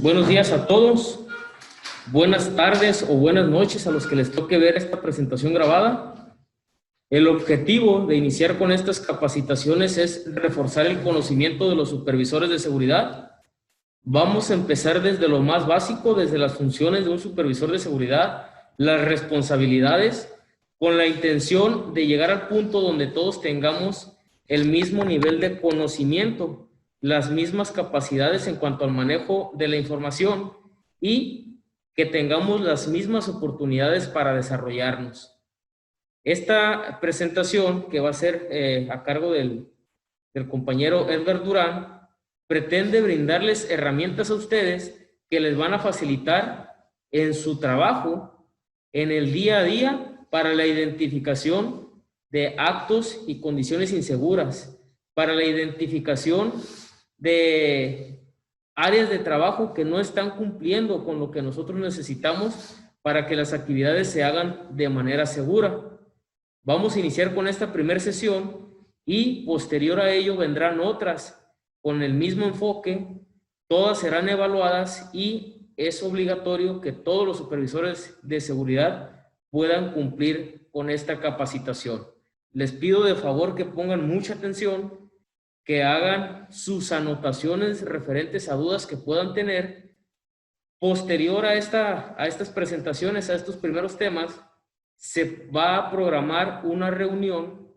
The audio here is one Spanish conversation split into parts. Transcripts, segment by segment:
Buenos días a todos, buenas tardes o buenas noches a los que les toque ver esta presentación grabada. El objetivo de iniciar con estas capacitaciones es reforzar el conocimiento de los supervisores de seguridad. Vamos a empezar desde lo más básico, desde las funciones de un supervisor de seguridad, las responsabilidades, con la intención de llegar al punto donde todos tengamos el mismo nivel de conocimiento, las mismas capacidades en cuanto al manejo de la información y que tengamos las mismas oportunidades para desarrollarnos. Esta presentación, que va a ser a cargo del compañero Edgar Durán, pretende brindarles herramientas a ustedes que les van a facilitar en su trabajo, en el día a día, para la identificación de actos y condiciones inseguras, para la identificación de áreas de trabajo que no están cumpliendo con lo que nosotros necesitamos para que las actividades se hagan de manera segura. Vamos a iniciar con esta primera sesión y posterior a ello vendrán otras con el mismo enfoque. Todas serán evaluadas y es obligatorio que todos los supervisores de seguridad puedan cumplir con esta capacitación. Les pido de favor que pongan mucha atención, que hagan sus anotaciones referentes a dudas que puedan tener. Posterior a estas presentaciones, a estos primeros temas, se va a programar una reunión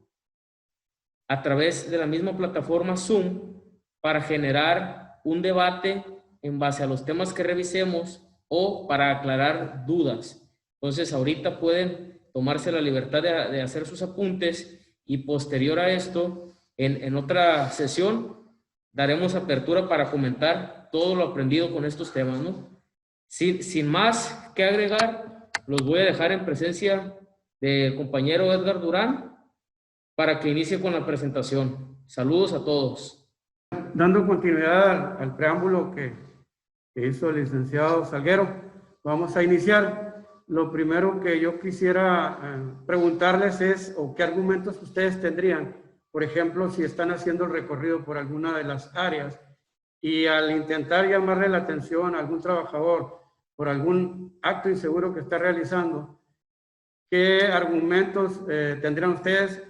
a través de la misma plataforma Zoom para generar un debate en base a los temas que revisemos o para aclarar dudas. Entonces, ahorita pueden tomarse la libertad de hacer sus apuntes y posterior a esto, en otra sesión, daremos apertura para comentar todo lo aprendido con estos temas, ¿no? Sin más que agregar, los voy a dejar en presencia del compañero Edgar Durán para que inicie con la presentación. Saludos a todos. Dando continuidad al preámbulo que hizo el licenciado Salguero, vamos a iniciar. Lo primero que yo quisiera preguntarles es, ¿o qué argumentos ustedes tendrían? Por ejemplo, si están haciendo el recorrido por alguna de las áreas y al intentar llamarle la atención a algún trabajador por algún acto inseguro que está realizando, ¿qué argumentos tendrían ustedes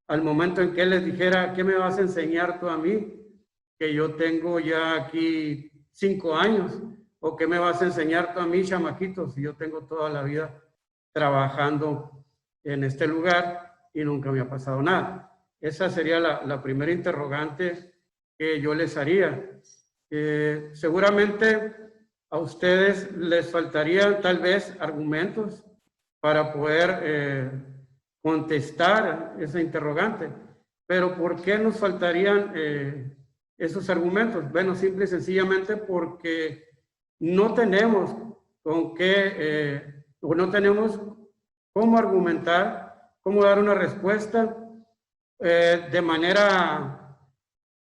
al momento en que él les dijera, ¿qué me vas a enseñar tú a mí? Que yo tengo ya aquí 5 años, o ¿qué me vas a enseñar tú a mí, chamaquito, si yo tengo toda la vida trabajando en este lugar y nunca me ha pasado nada? Esa sería la primera interrogante que yo les haría. Seguramente a ustedes les faltarían tal vez argumentos para poder contestar esa interrogante. Pero ¿por qué nos faltarían esos argumentos? Bueno, simple y sencillamente porque no tenemos con qué, o no tenemos cómo argumentar, cómo dar una respuesta de manera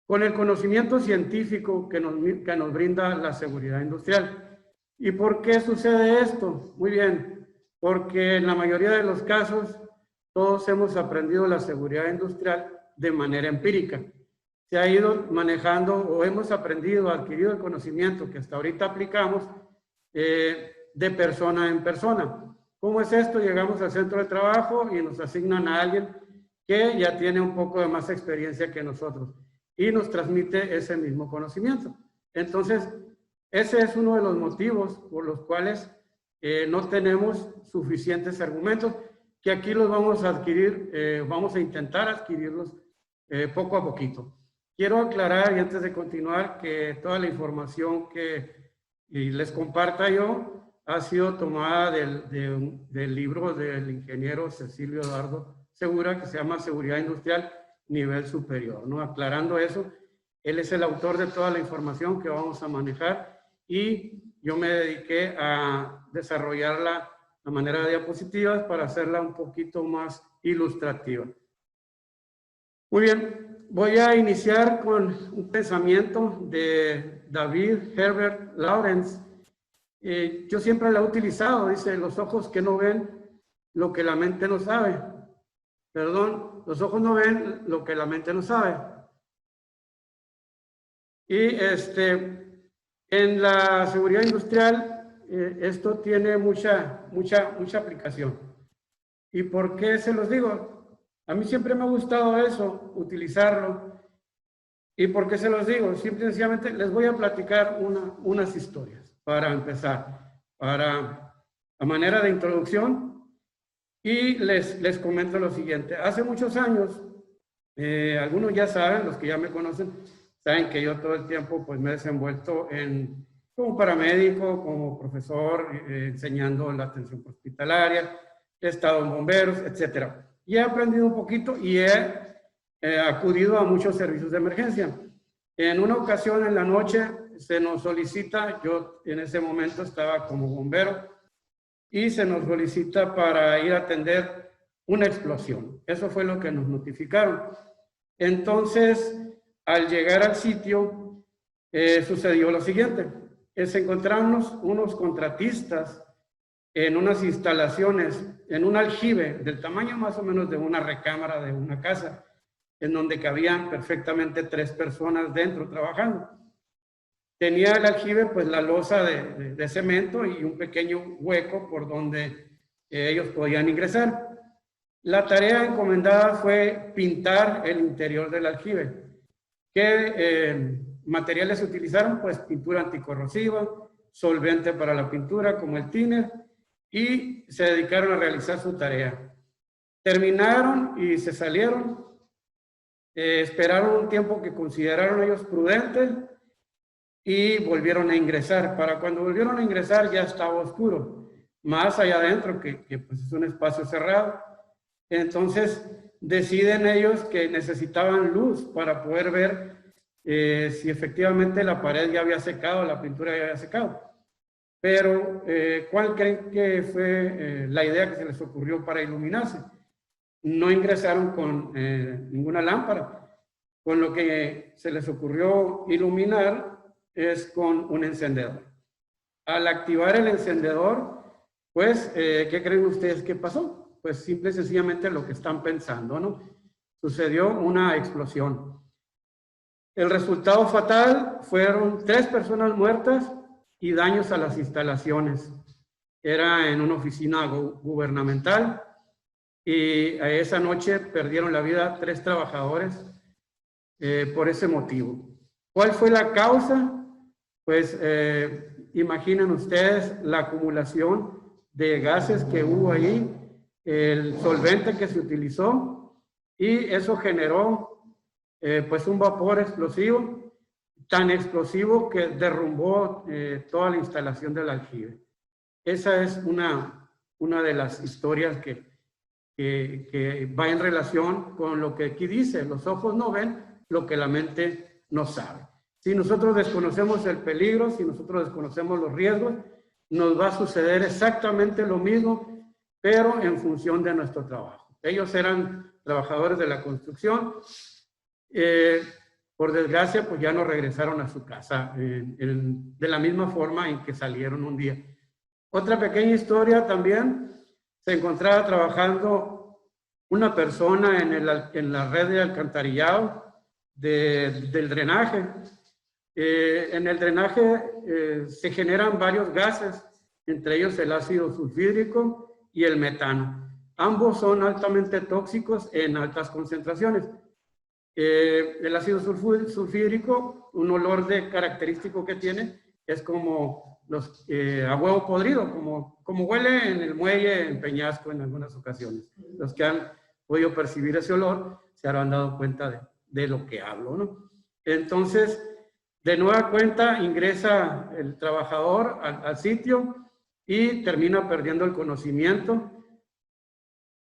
con el conocimiento científico que nos brinda la seguridad industrial. ¿Y por qué sucede esto? Muy bien, porque en la mayoría de los casos todos hemos aprendido la seguridad industrial de manera empírica. Se ha ido manejando o hemos aprendido, adquirido el conocimiento que hasta ahorita aplicamos de persona en persona. ¿Cómo es esto? Llegamos al centro de trabajo y nos asignan a alguien que ya tiene un poco de más experiencia que nosotros y nos transmite ese mismo conocimiento. Entonces, ese es uno de los motivos por los cuales no tenemos suficientes argumentos, que aquí los vamos a adquirir, vamos a intentar adquirirlos poco a poquito. Quiero aclarar, y antes de continuar, que toda la información que les comparta yo ha sido tomada del libro del ingeniero Cecilio Eduardo Segura, que se llama Seguridad Industrial Nivel Superior, ¿no? Aclarando eso, él es el autor de toda la información que vamos a manejar y yo me dediqué a desarrollarla a manera de diapositivas para hacerla un poquito más ilustrativa. Muy bien, voy a iniciar con un pensamiento de David Herbert Lawrence. Yo siempre la he utilizado, dice, los ojos que no ven lo que la mente no sabe. Perdón, los ojos no ven lo que la mente no sabe. Y En la seguridad industrial, esto tiene mucha aplicación. ¿Y por qué se los digo? A mí siempre me ha gustado eso, utilizarlo. ¿Y por qué se los digo? Simple y sencillamente les voy a platicar unas historias para empezar, a manera de introducción, y les comento lo siguiente. Hace muchos años, algunos ya saben, los que ya me conocen, saben que yo todo el tiempo pues, me he desenvuelto como paramédico, como profesor, enseñando la atención hospitalaria, he estado en bomberos, etc. Y he aprendido un poquito y he acudido a muchos servicios de emergencia. En una ocasión en la noche se nos solicita, yo en ese momento estaba como bombero, y se nos solicita para ir a atender una explosión. Eso fue lo que nos notificaron. Entonces, al llegar al sitio, sucedió lo siguiente. Encontramos unos contratistas en unas instalaciones, en un aljibe del tamaño más o menos de una recámara de una casa, en donde cabían perfectamente 3 personas dentro trabajando. Tenía el aljibe pues la losa de cemento y un pequeño hueco por donde ellos podían ingresar. La tarea encomendada fue pintar el interior del aljibe. ¿Qué materiales se utilizaron? Pues pintura anticorrosiva, solvente para la pintura como el thinner, y se dedicaron a realizar su tarea. Terminaron y se salieron, esperaron un tiempo que consideraron ellos prudente y volvieron a ingresar. Para cuando volvieron a ingresar ya estaba oscuro, más allá adentro que pues es un espacio cerrado. Entonces deciden ellos que necesitaban luz para poder ver si efectivamente la pared ya había secado, la pintura ya había secado. Pero, ¿cuál creen que fue la idea que se les ocurrió para iluminarse? No ingresaron con ninguna lámpara. Con lo que se les ocurrió iluminar es con un encendedor. Al activar el encendedor, pues, ¿qué creen ustedes que pasó? Pues simple y sencillamente lo que están pensando, ¿no? Sucedió una explosión. El resultado fatal fueron 3 personas muertas y daños a las instalaciones. Era en una oficina gubernamental y esa noche perdieron la vida 3 trabajadores por ese motivo. ¿Cuál fue la causa? Pues imaginen ustedes la acumulación de gases que hubo ahí, el solvente que se utilizó, y eso generó pues un vapor explosivo, tan explosivo que derrumbó toda la instalación del aljibe. Esa es una de las historias que va en relación con lo que aquí dice: los ojos no ven lo que la mente no sabe. Si nosotros desconocemos el peligro, si nosotros desconocemos los riesgos, nos va a suceder exactamente lo mismo, pero en función de nuestro trabajo. Ellos eran trabajadores de la construcción. Por desgracia, pues ya no regresaron a su casa de la misma forma en que salieron un día. Otra pequeña historia también: se encontraba trabajando una persona en la red de alcantarillado del drenaje. En el drenaje se generan varios gases, entre ellos el ácido sulfídrico y el metano. Ambos son altamente tóxicos en altas concentraciones. El ácido sulfídrico, un olor característico que tiene, es como a huevo podrido, como huele en el muelle en Peñasco en algunas ocasiones. Los que han podido percibir ese olor se habrán dado cuenta de lo que hablo, ¿no? Entonces, de nueva cuenta, ingresa el trabajador al sitio y termina perdiendo el conocimiento.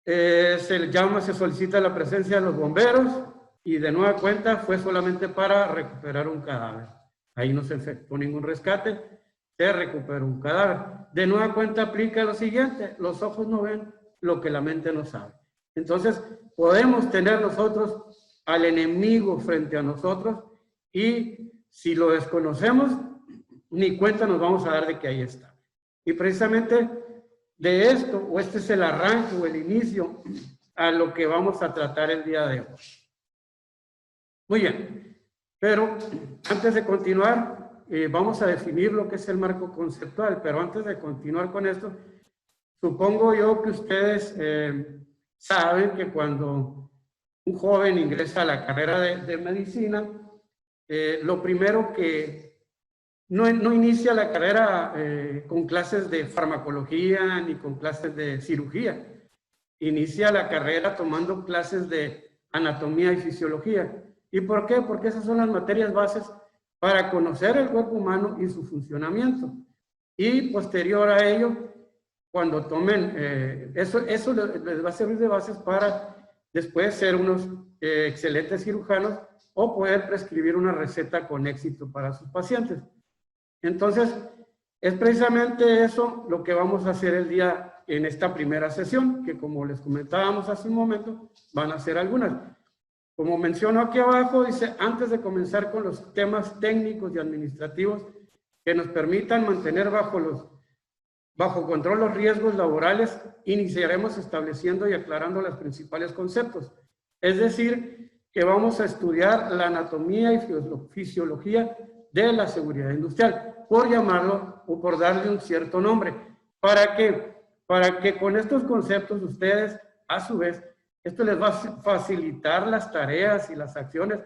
Se solicita la presencia de los bomberos y de nueva cuenta fue solamente para recuperar un cadáver. Ahí no se efectuó ningún rescate, se recuperó un cadáver. De nueva cuenta aplica lo siguiente: los ojos no ven lo que la mente no sabe. Entonces, podemos tener nosotros al enemigo frente a nosotros y si lo desconocemos, ni cuenta nos vamos a dar de que ahí está. Y precisamente de esto, o este es el arranque o el inicio a lo que vamos a tratar el día de hoy. Muy bien, pero antes de continuar, vamos a definir lo que es el marco conceptual, pero antes de continuar con esto, supongo yo que ustedes saben que cuando un joven ingresa a la carrera de medicina, lo primero que no inicia la carrera con clases de farmacología ni con clases de cirugía. Inicia la carrera tomando clases de anatomía y fisiología. ¿Y por qué? Porque esas son las materias bases para conocer el cuerpo humano y su funcionamiento. Y posterior a ello, cuando tomen, eso les va a servir de bases para después ser unos excelentes cirujanos o poder prescribir una receta con éxito para sus pacientes. Entonces, es precisamente eso lo que vamos a hacer el día en esta primera sesión, que como les comentábamos hace un momento, van a ser algunas. Como menciono aquí abajo, dice, antes de comenzar con los temas técnicos y administrativos que nos permitan mantener bajo control los riesgos laborales, iniciaremos estableciendo y aclarando los principales conceptos. Es decir, que vamos a estudiar la anatomía y fisiología de la seguridad industrial, por llamarlo o por darle un cierto nombre. ¿Para qué? Para que con estos conceptos ustedes, a su vez, esto les va a facilitar las tareas y las acciones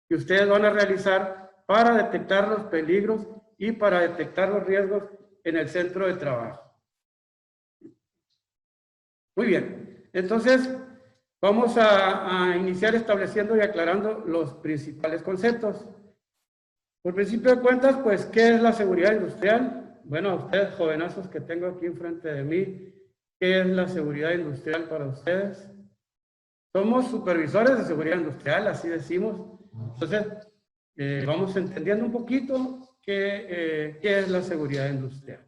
que ustedes van a realizar para detectar los peligros y para detectar los riesgos en el centro de trabajo. Muy bien, entonces vamos a iniciar estableciendo y aclarando los principales conceptos. Por principio de cuentas, pues, ¿qué es la seguridad industrial? Bueno, a ustedes, jovenazos que tengo aquí enfrente de mí, ¿qué es la seguridad industrial para ustedes? Somos supervisores de seguridad industrial, así decimos. Entonces, vamos entendiendo un poquito qué es la seguridad industrial.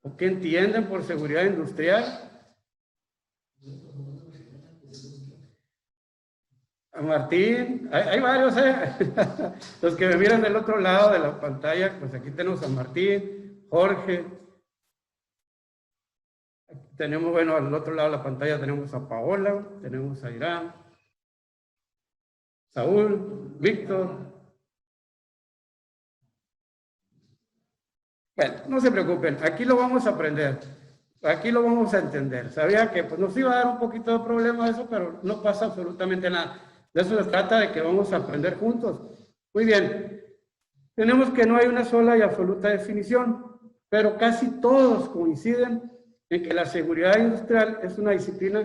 ¿O qué entienden por seguridad industrial? A Martín, hay varios, los que me miran del otro lado de la pantalla, pues aquí tenemos a Martín, Jorge, tenemos, bueno, al otro lado de la pantalla tenemos a Paola, tenemos a Irán, Saúl, Víctor. Bueno, no se preocupen, aquí lo vamos a aprender, aquí lo vamos a entender. Sabía que pues, nos iba a dar un poquito de problema eso, pero no pasa absolutamente nada. De eso se trata, de que vamos a aprender juntos. Muy bien, tenemos que no hay una sola y absoluta definición, pero casi todos coinciden en que la seguridad industrial es una disciplina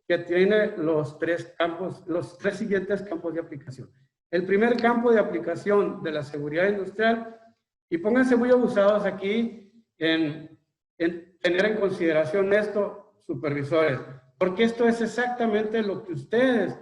que tiene los tres siguientes campos de aplicación. El primer campo de aplicación de la seguridad industrial, y pónganse muy abusados aquí en tener en consideración esto, supervisores, porque esto es exactamente lo que ustedes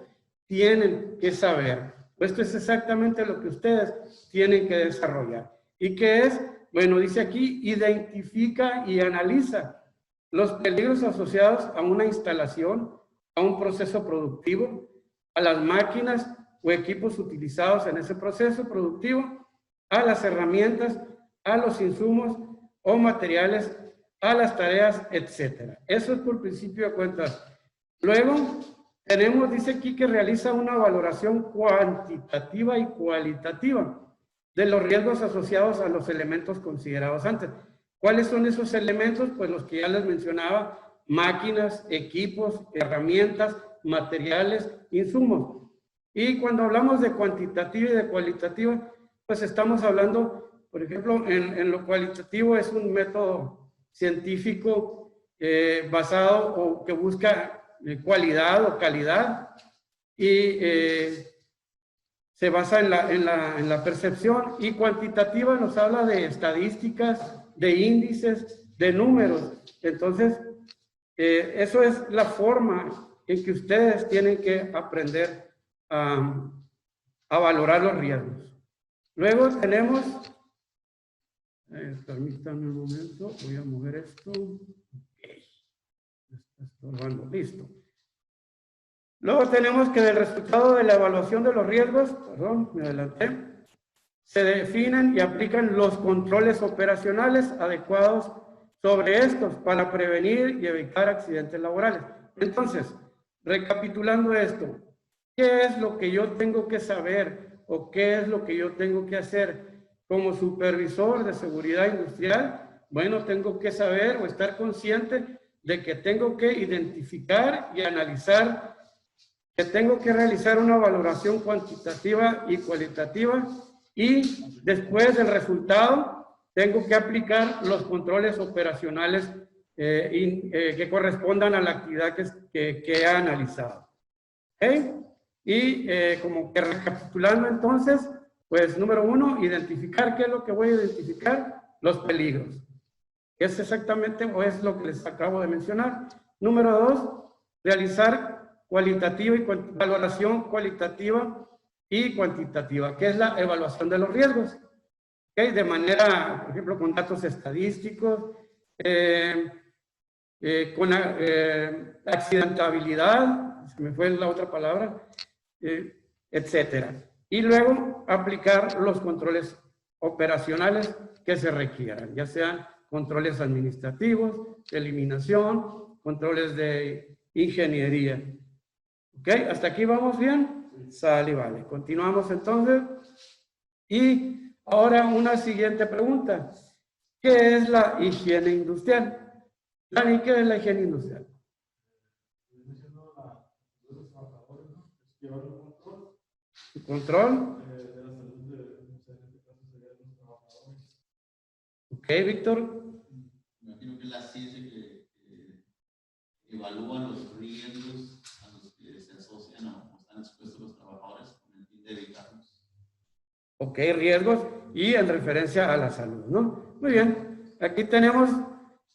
tienen que saber. Esto es exactamente lo que ustedes tienen que desarrollar. ¿Y qué es? Bueno, dice aquí, identifica y analiza los peligros asociados a una instalación, a un proceso productivo, a las máquinas o equipos utilizados en ese proceso productivo, a las herramientas, a los insumos o materiales, a las tareas, etc. Eso es por principio de cuentas. Luego, tenemos, dice aquí, que realiza una valoración cuantitativa y cualitativa de los riesgos asociados a los elementos considerados antes. ¿Cuáles son esos elementos? Pues los que ya les mencionaba, máquinas, equipos, herramientas, materiales, insumos. Y cuando hablamos de cuantitativa y de cualitativa, pues estamos hablando, por ejemplo, en lo cualitativo es un método científico basado o que busca cualidad o calidad y se basa en la percepción, y cuantitativa nos habla de estadísticas, de índices, de números. Entonces, eso es la forma en que ustedes tienen que aprender a valorar los riesgos. Luego tenemos, permítanme un momento, voy a mover esto. Estorbando, listo. Luego tenemos que del resultado de la evaluación de los riesgos, perdón, me adelanté, se definen y aplican los controles operacionales adecuados sobre estos para prevenir y evitar accidentes laborales. Entonces, recapitulando esto, ¿qué es lo que yo tengo que saber o qué es lo que yo tengo que hacer. Como supervisor de seguridad industrial, bueno, tengo que saber o estar consciente de que tengo que identificar y analizar, que tengo que realizar una valoración cuantitativa y cualitativa, y después del resultado tengo que aplicar los controles operacionales que correspondan a la actividad que he analizado. ¿Okay? Y como que recapitulando entonces, pues número 1, identificar qué es lo que voy a identificar, los peligros. Es exactamente o es lo que les acabo de mencionar. Número 2, realizar cualitativa y valoración cualitativa y cuantitativa, que es la evaluación de los riesgos. ¿Okay? De manera, por ejemplo, con datos estadísticos, con accidentabilidad, se me fue la otra palabra, etcétera. Y luego aplicar los controles operacionales que se requieran, ya sean controles administrativos, de eliminación, controles de ingeniería. ¿Ok? ¿Hasta aquí vamos bien? Sale y vale. Continuamos entonces. Y ahora una siguiente pregunta. ¿Qué es la higiene industrial? Dani, ¿qué es la higiene industrial? ¿Control? Ok, Víctor. Me imagino que es la ciencia que evalúa los riesgos a los que se asocian o están expuestos los trabajadores con el fin de evitarlos. Ok, riesgos y en referencia a la salud, ¿no? Muy bien. Aquí tenemos,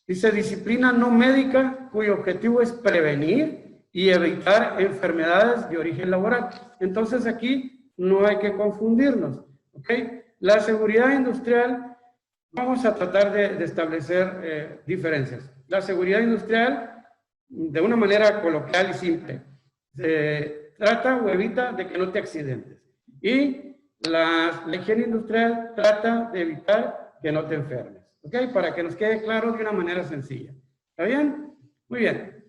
dice, disciplina no médica cuyo objetivo es prevenir y evitar enfermedades de origen laboral. Entonces aquí no hay que confundirnos, ¿ok? La seguridad industrial, vamos a tratar de establecer diferencias. La seguridad industrial, de una manera coloquial y simple, trata o evita de que no te accidentes. Y la higiene industrial trata de evitar que no te enfermes. ¿Ok? Para que nos quede claro de una manera sencilla. ¿Está bien? Muy bien.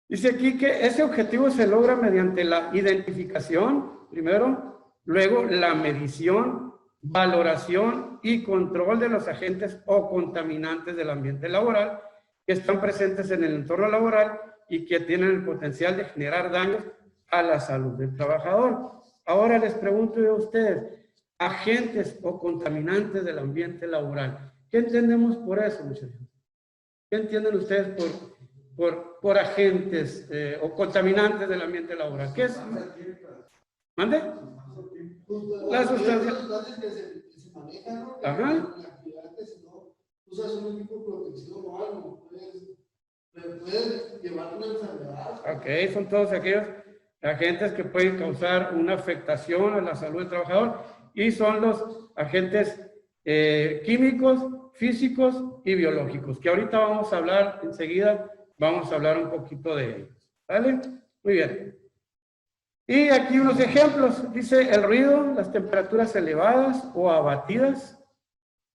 Dice aquí que ese objetivo se logra mediante la identificación, primero, luego la medición, valoración y control de los agentes o contaminantes del ambiente laboral que están presentes en el entorno laboral y que tienen el potencial de generar daños a la salud del trabajador. Ahora les pregunto yo a ustedes, agentes o contaminantes del ambiente laboral. ¿Qué entendemos por eso, muchachos? ¿Qué entienden ustedes por agentes o contaminantes del ambiente laboral? ¿Qué es? ¿Mande? Las sustancias que se manejan, ¿no? Ajá. La actividad que si no usas un equipo de protección o algo, puedes llevar una enfermedad. Ok, son todos aquellos agentes que pueden causar una afectación a la salud del trabajador y son los agentes químicos, físicos y biológicos, que ahorita vamos a hablar enseguida, vamos a hablar un poquito de ellos. ¿Vale? Muy bien. Y aquí unos ejemplos. Dice el ruido, las temperaturas elevadas o abatidas,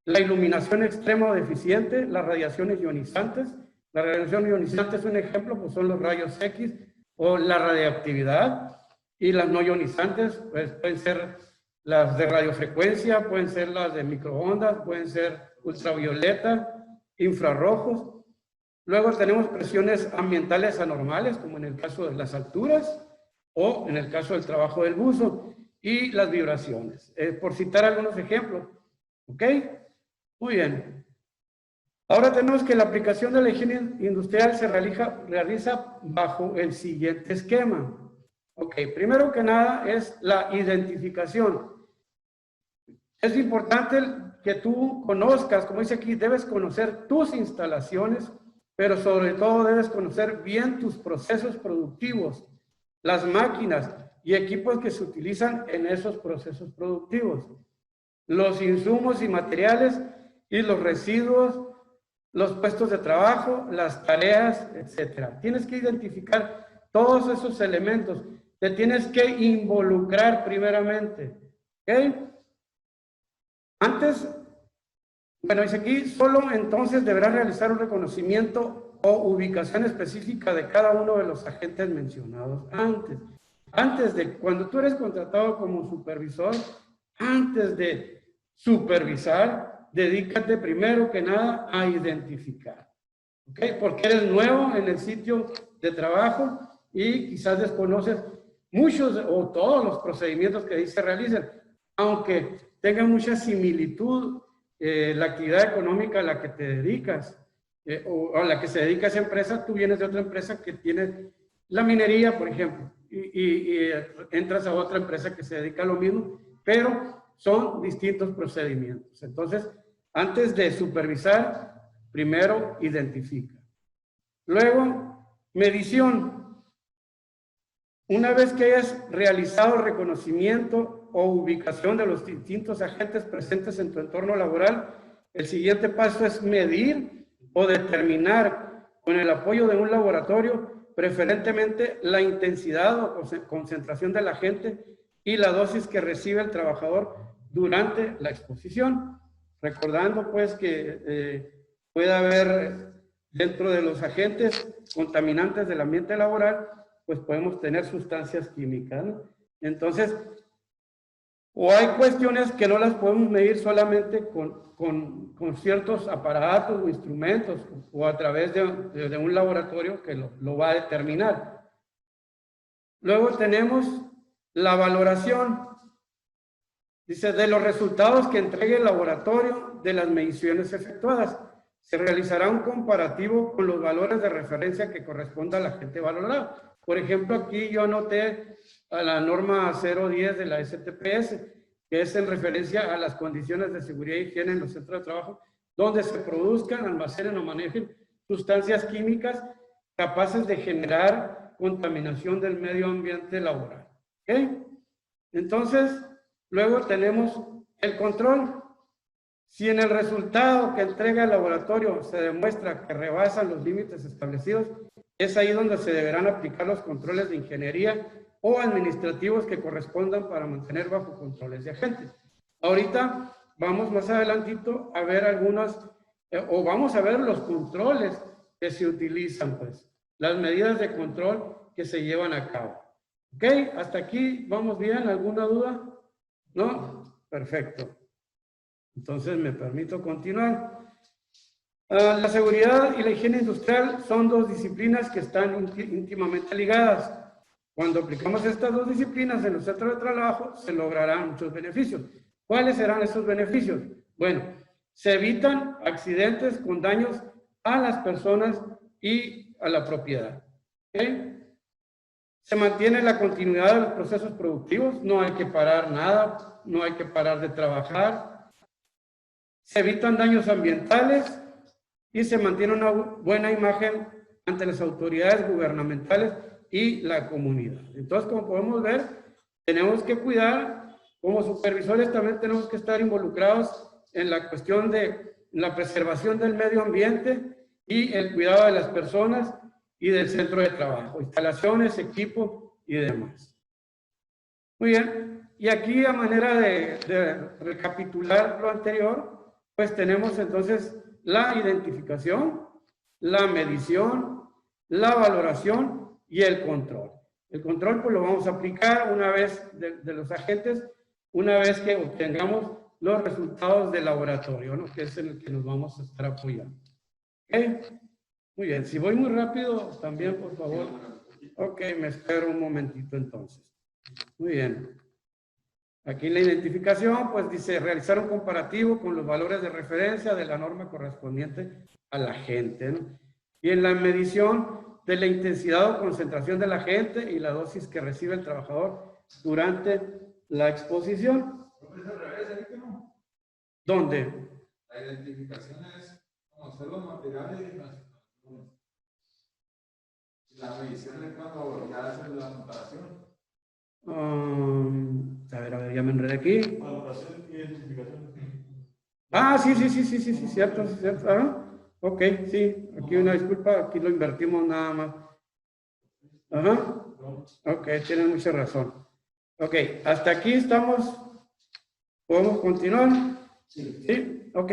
la iluminación extrema o deficiente, las radiaciones ionizantes. La radiación ionizante es un ejemplo, pues son los rayos X o la radiactividad. Y las no ionizantes, pues pueden ser las de radiofrecuencia, pueden ser las de microondas, pueden ser ultravioleta, infrarrojos. Luego tenemos presiones ambientales anormales, como en el caso de las alturas o en el caso del trabajo del buzo, y las vibraciones, por citar algunos ejemplos. ¿Ok? Muy bien. Ahora tenemos que la aplicación de la higiene industrial se realiza bajo el siguiente esquema. Ok, primero que nada es la identificación. Es importante que tú conozcas, como dice aquí, debes conocer tus instalaciones, pero sobre todo debes conocer bien tus procesos productivos, las máquinas y equipos que se utilizan en esos procesos productivos, los insumos y materiales y los residuos, los puestos de trabajo, las tareas, etc. Tienes que identificar todos esos elementos. Te tienes que involucrar primeramente. ¿Ok? Antes, bueno, dice aquí, solo entonces deberás realizar un reconocimiento o ubicación específica de cada uno de los agentes mencionados antes. antes de, cuando tú eres contratado como supervisor, antes de supervisar, dedícate primero que nada a identificar. ¿Ok? Porque eres nuevo en el sitio de trabajo y quizás desconoces muchos o todos los procedimientos que ahí se realicen, aunque tenga mucha similitud la actividad económica a la que te dedicas o a la que se dedica esa empresa. Tú vienes de otra empresa que tiene la minería, por ejemplo, y entras a otra empresa que se dedica a lo mismo, pero son distintos procedimientos. Entonces, antes de supervisar, primero identifica. Luego, medición. Una vez que hayas realizado el reconocimiento o ubicación de los distintos agentes presentes en tu entorno laboral, el siguiente paso es medir o determinar con el apoyo de un laboratorio preferentemente la intensidad o concentración del agente y la dosis que recibe el trabajador durante la exposición. Recordando pues que puede haber dentro de los agentes contaminantes del ambiente laboral, pues podemos tener sustancias químicas, ¿no? Entonces, o hay cuestiones que no las podemos medir solamente con ciertos aparatos o instrumentos o a través de un laboratorio que lo va a determinar. Luego tenemos la valoración. Dice, de los resultados que entregue el laboratorio de las mediciones efectuadas, se realizará un comparativo con los valores de referencia que corresponda al agente valorado. Por ejemplo, aquí yo anoté a la norma 010 de la STPS, que es en referencia a las condiciones de seguridad y higiene en los centros de trabajo, donde se produzcan, almacenen o manejen sustancias químicas capaces de generar contaminación del medio ambiente laboral. ¿Ok? Entonces, luego tenemos el control. Si en el resultado que entrega el laboratorio se demuestra que rebasan los límites establecidos, es ahí donde se deberán aplicar los controles de ingeniería o administrativos que correspondan para mantener bajo controles de agentes. Ahorita vamos más adelantito a ver algunas, o vamos a ver los controles que se utilizan, pues, las medidas de control que se llevan a cabo. ¿Ok? ¿Hasta aquí vamos bien? ¿Alguna duda? ¿No? Perfecto. Entonces me permito continuar. La seguridad y la higiene industrial son dos disciplinas que están íntimamente ligadas. Cuando aplicamos estas dos disciplinas en los centros de trabajo, se lograrán muchos beneficios. ¿Cuáles serán esos beneficios? Bueno, se evitan accidentes con daños a las personas y a la propiedad. ¿Okay? Se mantiene la continuidad de los procesos productivos, no hay que parar nada, no hay que parar de trabajar. Se evitan daños ambientales y se mantiene una buena imagen ante las autoridades gubernamentales y la comunidad. Entonces, como podemos ver, tenemos que cuidar, como supervisores también tenemos que estar involucrados en la cuestión de la preservación del medio ambiente y el cuidado de las personas y del centro de trabajo, instalaciones, equipo y demás. Muy bien, y aquí a manera de recapitular lo anterior, pues tenemos entonces la identificación, la medición, la valoración y el control. El control pues lo vamos a aplicar una vez de los agentes, una vez que obtengamos los resultados del laboratorio, ¿no? Que es en el que nos vamos a estar apoyando. ¿Okay? Muy bien, si voy muy rápido, también por favor. Ok, me espero un momentito entonces. Muy bien. Aquí la identificación, pues dice, realizar un comparativo con los valores de referencia de la norma correspondiente a la agente, ¿no? Y en la medición de la intensidad o concentración del agente y la dosis que recibe el trabajador durante la exposición. Es al revés, ¿sí, no? ¿Dónde? La identificación es conocer los materiales y las informaciones. La medición es cuando ya hacen la comparación. A ver, ya me enredé aquí. Valoración y identificación. Ah, sí, cierto. Ajá. Ok, sí, aquí una disculpa, aquí lo invertimos nada más. Ajá. Ok, tienen mucha razón. Ok, hasta aquí estamos. ¿Podemos continuar? Sí. Ok.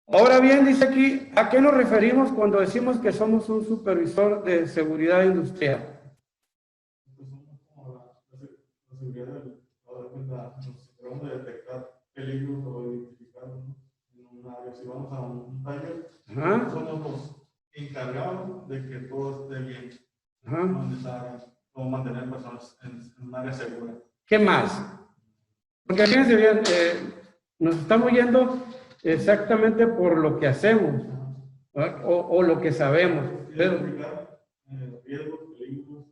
Ahora bien, dice aquí, ¿a qué nos referimos cuando decimos que somos un supervisor de seguridad industrial? seguridad nos tratamos de detectar peligros o identificarlos, ¿no? En un área. Si vamos a un taller, somos los encargados de que todo esté bien. O mantener personas en un área segura. ¿Qué más? Porque fíjense bien, nos estamos yendo exactamente por lo que hacemos, o lo que sabemos. Identificar riesgos, peligros,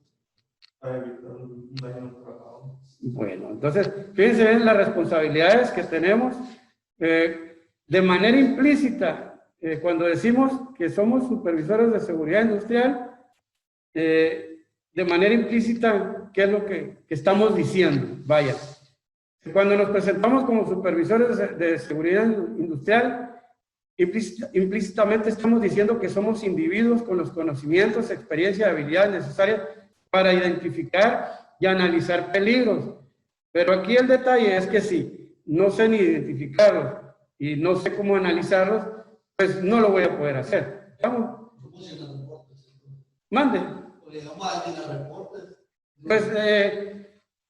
para evitar un daño a nuestro trabajo. Bueno, entonces, fíjense bien las responsabilidades que tenemos de manera implícita. Cuando decimos que somos supervisores de seguridad industrial, de manera implícita, ¿qué es lo que estamos diciendo? Vaya, cuando nos presentamos como supervisores de seguridad industrial, implícitamente estamos diciendo que somos individuos con los conocimientos, experiencia y habilidades necesarias para identificar y analizar peligros. Pero aquí el detalle es que si no sé ni identificarlos y no sé cómo analizarlos, pues no lo voy a poder hacer. ¿Estamos? Mande. Pues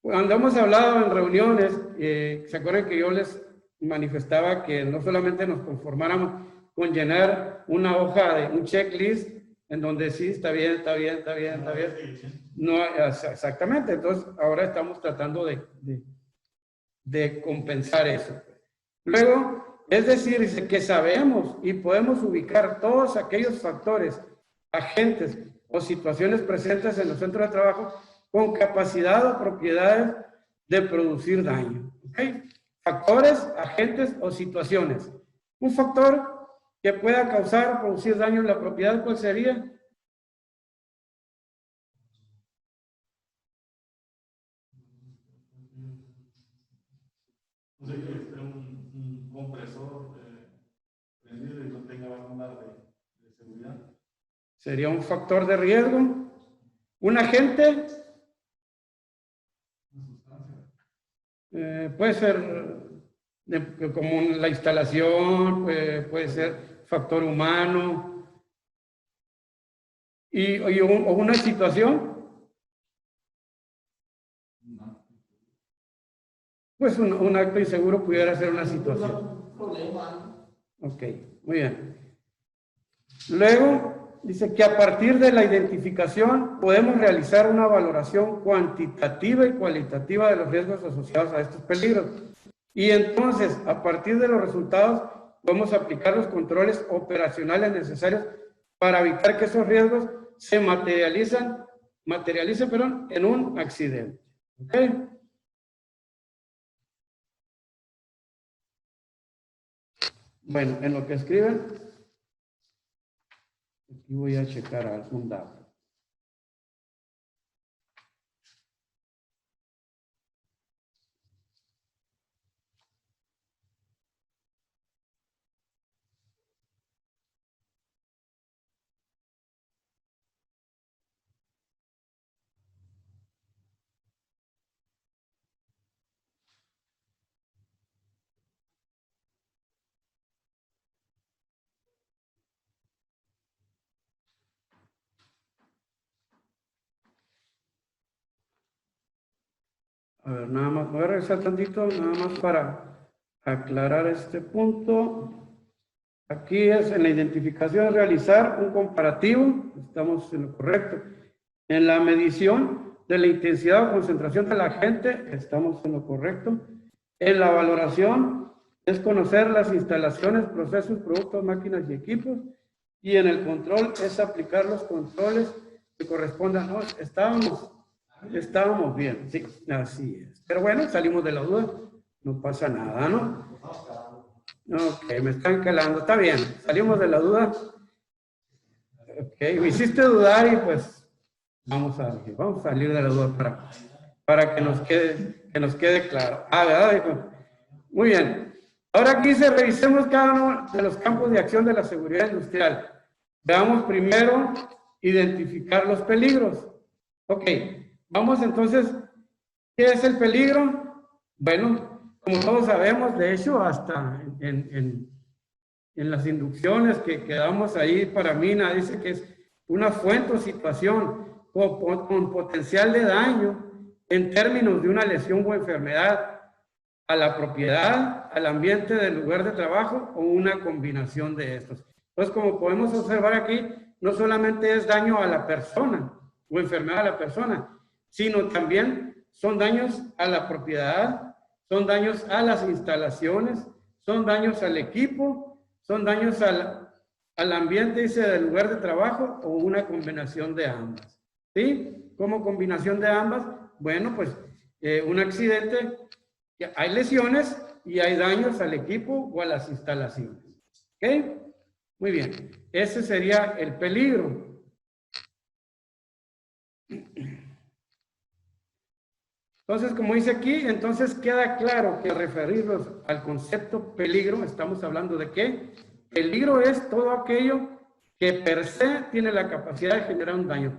cuando hemos hablado en reuniones, se acuerdan que yo les manifestaba que no solamente nos conformáramos con llenar una hoja de un checklist en donde sí, está bien, está bien, está bien, está bien. No, exactamente. Entonces, ahora estamos tratando de compensar eso. Luego, es decir, que sabemos y podemos ubicar todos aquellos factores, agentes o situaciones presentes en los centros de trabajo con capacidad o propiedades de producir daño. ¿Okay? Factores, agentes o situaciones. Un factor que pueda causar o producir daño en la propiedad, ¿cuál sería? No sé que esté un compresor prendido y no tenga válvula de seguridad. Sería un factor de riesgo. Un agente puede ser como la instalación, puede ser factor humano. O una situación, pues un acto inseguro pudiera ser una situación. Ok, muy bien. Luego, dice que a partir de la identificación podemos realizar una valoración cuantitativa y cualitativa de los riesgos asociados a estos peligros. Y entonces, a partir de los resultados, podemos aplicar los controles operacionales necesarios para evitar que esos riesgos se materialicen en un accidente. ¿Ok? Bueno, en lo que escriben, aquí voy a checar algún dato. A ver, nada más, voy a regresar tantito, nada más para aclarar este punto. Aquí es en la identificación realizar un comparativo, estamos en lo correcto. En la medición de la intensidad o concentración de la gente, estamos en lo correcto. En la valoración es conocer las instalaciones, procesos, productos, máquinas y equipos. Y en el control es aplicar los controles que correspondan. No, estábamos bien, sí, así es. Pero bueno, salimos de la duda, no pasa nada, ¿no? Ok, me están calando, está bien, salimos de la duda. Ok, me hiciste dudar y pues vamos a salir de la duda para que nos quede claro. ¿Verdad, hijo? Muy bien. Ahora aquí revisemos cada uno de los campos de acción de la seguridad industrial. Veamos primero identificar los peligros. Ok, vamos entonces, ¿qué es el peligro? Bueno, como todos sabemos, de hecho, hasta en las inducciones que damos ahí para mina, dice que es una fuente o situación con potencial de daño en términos de una lesión o enfermedad a la propiedad, al ambiente del lugar de trabajo o una combinación de estos. Entonces, como podemos observar aquí, no solamente es daño a la persona o enfermedad a la persona, sino también son daños a la propiedad, son daños a las instalaciones, son daños al equipo, son daños al ambiente, dice, del lugar de trabajo o una combinación de ambas. ¿Sí? ¿Cómo combinación de ambas? Bueno, pues un accidente, hay lesiones y hay daños al equipo o a las instalaciones. ¿Ok? Muy bien. Ese sería el peligro. Entonces, como dice aquí, entonces queda claro que al referirnos al concepto peligro, estamos hablando de qué. Peligro es todo aquello que per se tiene la capacidad de generar un daño.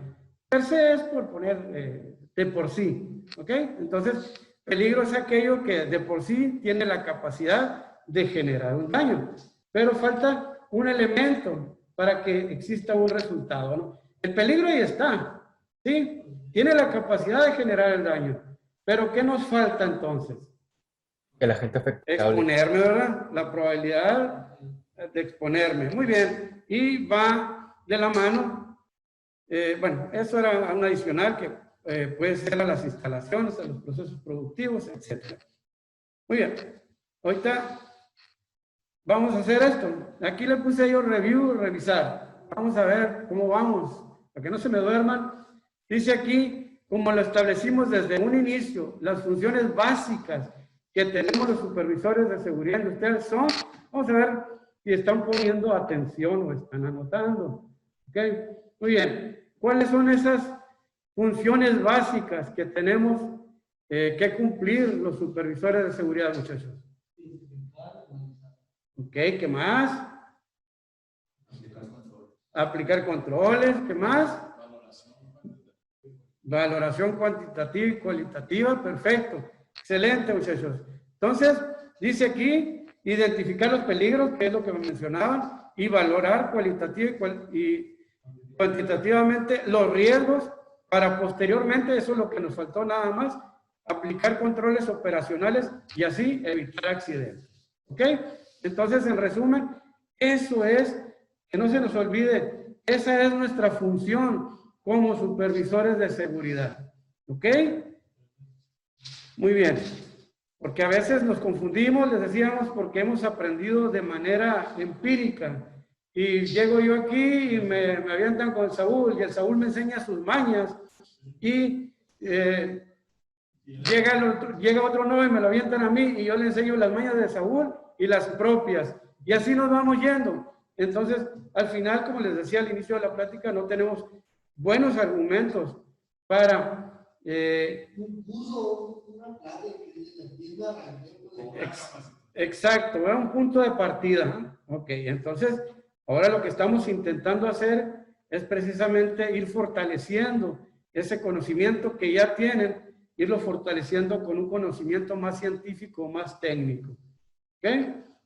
Per se es por poner de por sí, ¿ok? Entonces, peligro es aquello que de por sí tiene la capacidad de generar un daño. Pero falta un elemento para que exista un resultado, ¿no? El peligro ahí está, ¿sí? Tiene la capacidad de generar el daño. Pero ¿qué nos falta entonces? Que la gente afectable. Exponerme, ¿verdad? La probabilidad de exponerme. Muy bien. Y va de la mano. Bueno, eso era un adicional que puede ser a las instalaciones, a los procesos productivos, etc. Muy bien. Ahorita vamos a hacer esto. Aquí le puse yo review, revisar. Vamos a ver cómo vamos. Para que no se me duerman. Dice aquí, como lo establecimos desde un inicio, las funciones básicas que tenemos los supervisores de seguridad industrial son, vamos a ver si están poniendo atención o están anotando. ¿Ok? Muy bien. ¿Cuáles son esas funciones básicas que tenemos que cumplir los supervisores de seguridad, muchachos? Ok, ¿qué más? Aplicar controles, ¿qué más? Valoración cuantitativa y cualitativa, perfecto. Excelente, muchachos. Entonces, dice aquí, identificar los peligros, que es lo que me mencionaban, y valorar cualitativa y cuantitativamente los riesgos para posteriormente, eso es lo que nos faltó nada más, aplicar controles operacionales y así evitar accidentes. ¿Ok? Entonces, en resumen, eso es, que no se nos olvide, esa es nuestra función como supervisores de seguridad. ¿Ok? Muy bien. Porque a veces nos confundimos, les decíamos, porque hemos aprendido de manera empírica. Y llego yo aquí y me avientan con Saúl y el Saúl me enseña sus mañas y llega otro nuevo y me lo avientan a mí y yo le enseño las mañas de Saúl y las propias. Y así nos vamos yendo. Entonces, al final, como les decía al inicio de la plática, no tenemos buenos argumentos para... Puso una clave que dice exacto, era un punto de partida. Ok, entonces, ahora lo que estamos intentando hacer es precisamente ir fortaleciendo ese conocimiento que ya tienen, irlo fortaleciendo con un conocimiento más científico, más técnico. ¿Ok?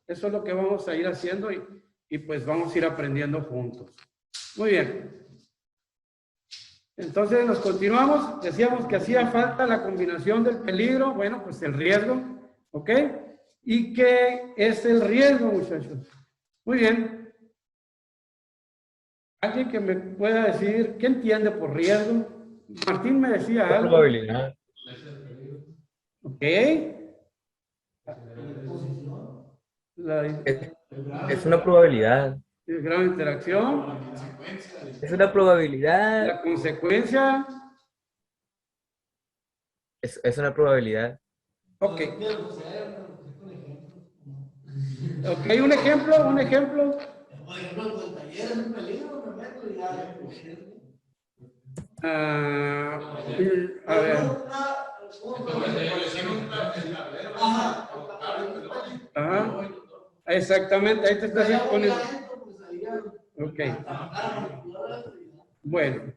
Eso es lo que vamos a ir haciendo y pues vamos a ir aprendiendo juntos. Muy bien. Entonces nos continuamos, decíamos que hacía falta la combinación del peligro, bueno, pues el riesgo, ¿ok? ¿Y qué es el riesgo, muchachos? Muy bien. ¿Alguien que me pueda decir qué entiende por riesgo? Martín me decía algo. Probabilidad. ¿Ok? Es una probabilidad. El grado de interacción. Es una probabilidad. La consecuencia. Es una probabilidad. Ok. Ok, un ejemplo. Por ejemplo, el taller es un peligro, me meto y ya. A ver. Ajá. Exactamente, ahí te estás exponiendo. Ok. Bueno.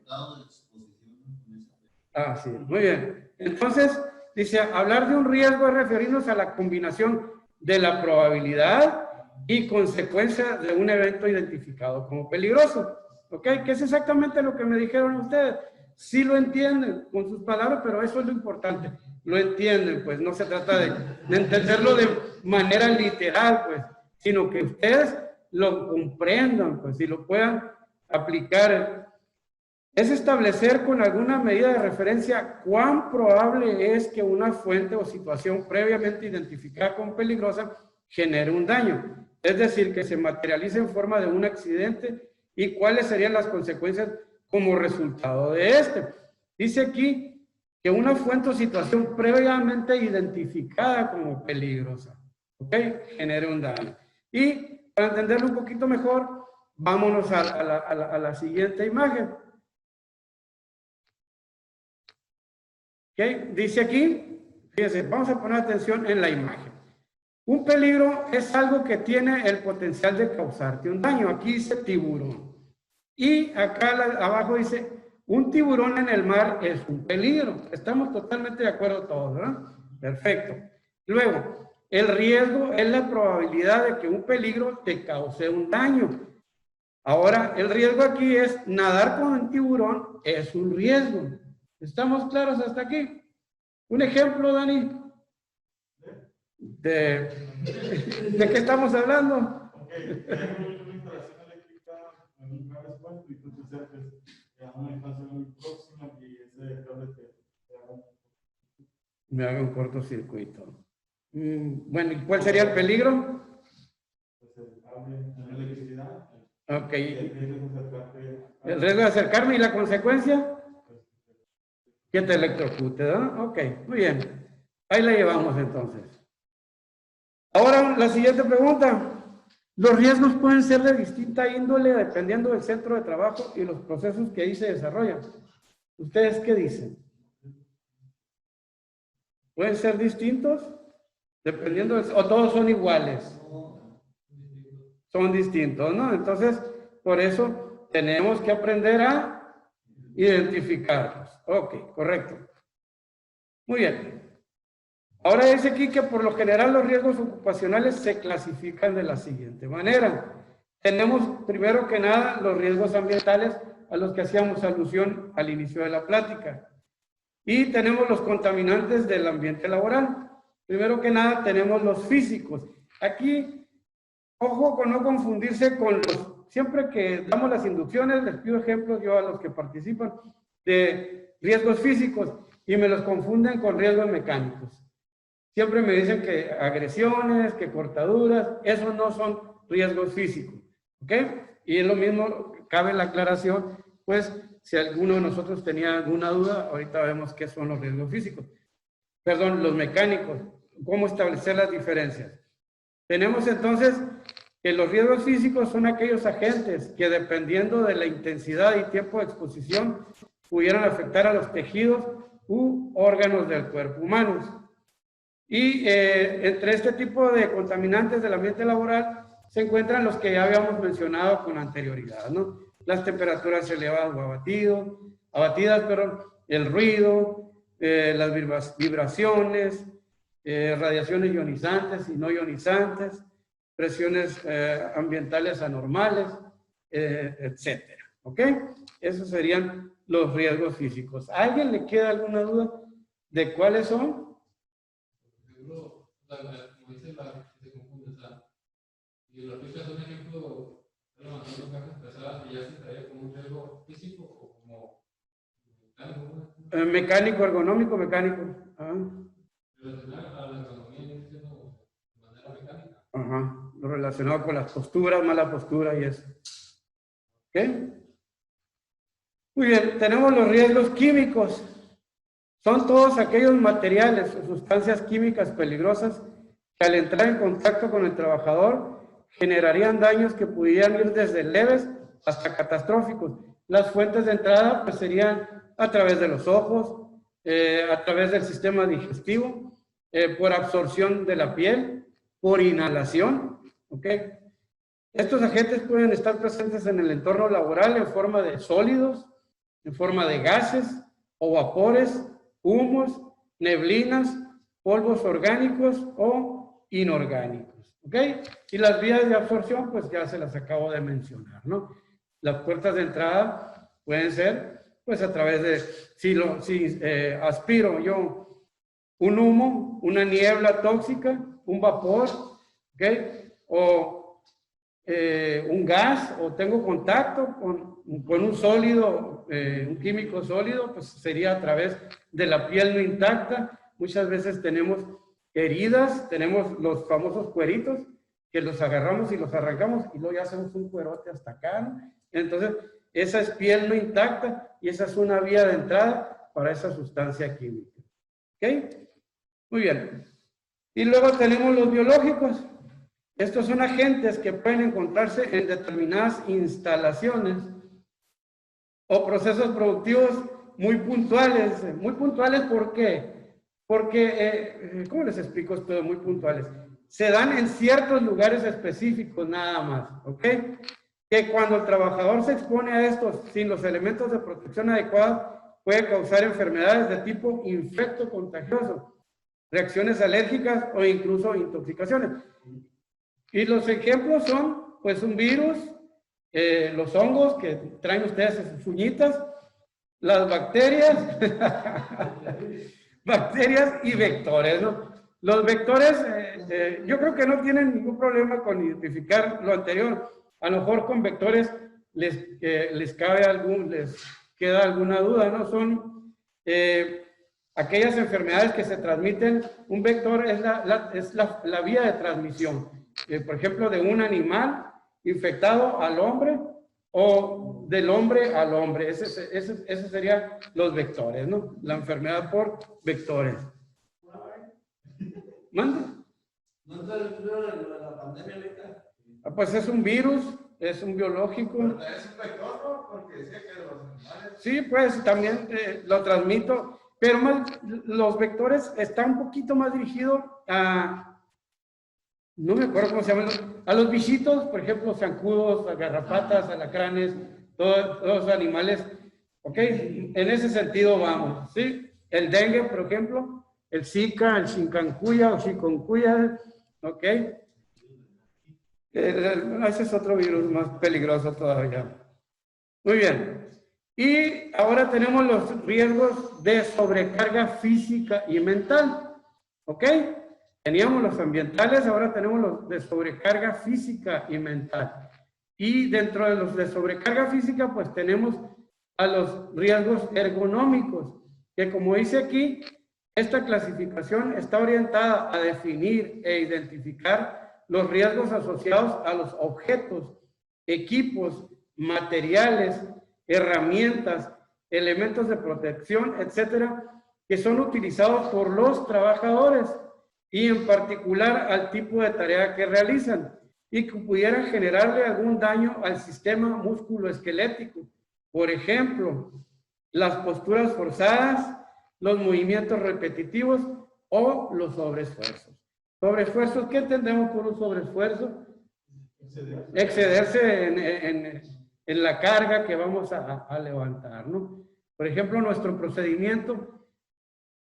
Ah, sí, muy bien. Entonces, dice, hablar de un riesgo es referirnos a la combinación de la probabilidad y consecuencia de un evento identificado como peligroso. ¿Ok? Que es exactamente lo que me dijeron ustedes. sí lo entienden con sus palabras, pero eso es lo importante, lo entienden, pues no se trata de entenderlo de manera literal, pues, sino que ustedes lo comprendan, pues, y lo puedan aplicar. Es establecer con alguna medida de referencia cuán probable es que una fuente o situación previamente identificada como peligrosa genere un daño, es decir, que se materialice en forma de un accidente y cuáles serían las consecuencias como resultado de este. Dice aquí que una fuente o situación previamente identificada como peligrosa, ¿ok? Genere un daño. Y para entenderlo un poquito mejor, vámonos a la siguiente imagen. ¿Ok? Dice aquí, fíjense, vamos a poner atención en la imagen. Un peligro es algo que tiene el potencial de causarte un daño. Aquí dice tiburón. Y acá abajo dice, un tiburón en el mar es un peligro. Estamos totalmente de acuerdo todos, ¿verdad? Perfecto. Luego, el riesgo es la probabilidad de que un peligro te cause un daño. Ahora, el riesgo aquí es nadar con un tiburón es un riesgo. ¿Estamos claros hasta aquí? Un ejemplo, Dani. ¿De qué estamos hablando? Ok, hay una instalación eléctrica en un cable expuesto y tú te acerques a una instalación muy próxima y ese cable me haga un cortocircuito. Bueno, ¿y cuál sería el peligro? Pues el cable en electricidad. Ok. El riesgo de acercarme y la consecuencia que te electrocute, ¿no? Ok, muy bien. Ahí la llevamos entonces. Ahora la siguiente pregunta. Los riesgos pueden ser de distinta índole dependiendo del centro de trabajo y los procesos que ahí se desarrollan. ¿Ustedes qué dicen? ¿Pueden ser distintos? Dependiendo o todos son iguales. Son distintos, ¿no? Entonces, por eso tenemos que aprender a identificarlos. Ok, correcto. Muy bien. Ahora dice aquí que por lo general los riesgos ocupacionales se clasifican de la siguiente manera. Tenemos primero que nada los riesgos ambientales a los que hacíamos alusión al inicio de la plática. Y tenemos los contaminantes del ambiente laboral. Primero que nada tenemos los físicos. Aquí, ojo con no confundirse con los... Siempre que damos las inducciones, les pido ejemplos yo a los que participan de riesgos físicos y me los confunden con riesgos mecánicos. Siempre me dicen que agresiones, que cortaduras, esos no son riesgos físicos, ¿ok? Y es lo mismo, cabe la aclaración, pues si alguno de nosotros tenía alguna duda, ahorita vemos qué son los riesgos físicos. Perdón, los mecánicos, cómo establecer las diferencias. Tenemos entonces que los riesgos físicos son aquellos agentes que dependiendo de la intensidad y tiempo de exposición pudieran afectar a los tejidos u órganos del cuerpo humano. Y entre este tipo de contaminantes del ambiente laboral se encuentran los que ya habíamos mencionado con anterioridad, ¿no? Las temperaturas elevadas o abatidas, el ruido, las vibraciones, radiaciones ionizantes y no ionizantes, presiones ambientales anormales, etcétera, ¿ok? Esos serían los riesgos físicos. ¿A alguien le queda alguna duda de cuáles son? Como dice se confunde, o sea, y lo aplicas un ejemplo, levantando cajas pesadas y ya se trae como un riesgo físico o como mecánico. Mecánico, ergonómico, mecánico. Relacionado a la ergonomía, de manera mecánica. Ajá, lo relacionado con las posturas, mala postura y eso. ¿Ok? Muy bien, tenemos los riesgos químicos. Son todos aquellos materiales o sustancias químicas peligrosas que al entrar en contacto con el trabajador generarían daños que pudieran ir desde leves hasta catastróficos. Las fuentes de entrada pues serían a través de los ojos, a través del sistema digestivo, por absorción de la piel, por inhalación, ¿ok? Estos agentes pueden estar presentes en el entorno laboral en forma de sólidos, en forma de gases o vapores, humos, neblinas, polvos orgánicos o inorgánicos, ¿ok? Y las vías de absorción, pues ya se las acabo de mencionar, ¿no? Las puertas de entrada pueden ser Pues a través de, si aspiro yo un humo, una niebla tóxica, un vapor, ¿ok? O un gas, o tengo contacto con un sólido, un químico sólido, pues sería a través de la piel no intacta. Muchas veces tenemos heridas, tenemos los famosos cueritos, que los agarramos y los arrancamos, y luego ya hacemos un cuerote hasta acá, ¿no? Entonces, esa es piel no intacta, y esa es una vía de entrada para esa sustancia química. ¿Ok? Muy bien. Y luego tenemos los biológicos. Estos son agentes que pueden encontrarse en determinadas instalaciones o procesos productivos muy puntuales. Muy puntuales, ¿por qué? Porque, ¿cómo les explico esto de muy puntuales? Se dan en ciertos lugares específicos nada más, ¿ok? Que cuando el trabajador se expone a estos sin los elementos de protección adecuados, puede causar enfermedades de tipo infecto-contagioso, reacciones alérgicas o incluso intoxicaciones. Y los ejemplos son, pues, un virus, los hongos que traen ustedes en sus uñitas, las bacterias, bacterias y vectores, ¿no? Los vectores, yo creo que no tienen ningún problema con identificar lo anterior. A lo mejor con vectores les queda alguna duda, ¿no? Son aquellas enfermedades que se transmiten. Un vector es la vía de transmisión. Por ejemplo, de un animal infectado al hombre o del hombre al hombre. Esos serían los vectores, ¿no? La enfermedad por vectores. ¿Manda? ¿No está el estudio de la pandemia ahorita? Pues es un virus, es un biológico. Pero es un vector, ¿no? Porque decía que los animales. Sí, pues también lo transmito, pero los vectores están un poquito más dirigidos a, no me acuerdo cómo se llaman, a los bichitos, por ejemplo, zancudos, a garrapatas, alacranes, todos los animales, ¿ok? En ese sentido vamos, ¿sí? El dengue, por ejemplo, el Zika, el chikungunya o chikungunya, ¿ok? Ese es otro virus más peligroso todavía. Muy bien. Y ahora tenemos los riesgos de sobrecarga física y mental, ¿ok? Teníamos los ambientales, ahora tenemos los de sobrecarga física y mental. Y dentro de los de sobrecarga física, pues tenemos a los riesgos ergonómicos, que como dice aquí, esta clasificación está orientada a definir e identificar los riesgos asociados a los objetos, equipos, materiales, herramientas, elementos de protección, etcétera, que son utilizados por los trabajadores y en particular al tipo de tarea que realizan y que pudieran generarle algún daño al sistema musculoesquelético. Por ejemplo, las posturas forzadas, los movimientos repetitivos o los sobreesfuerzos. Sobreesfuerzos, ¿qué entendemos por un sobreesfuerzo? Excederse en la carga que vamos a levantar, ¿no? Por ejemplo, nuestro procedimiento,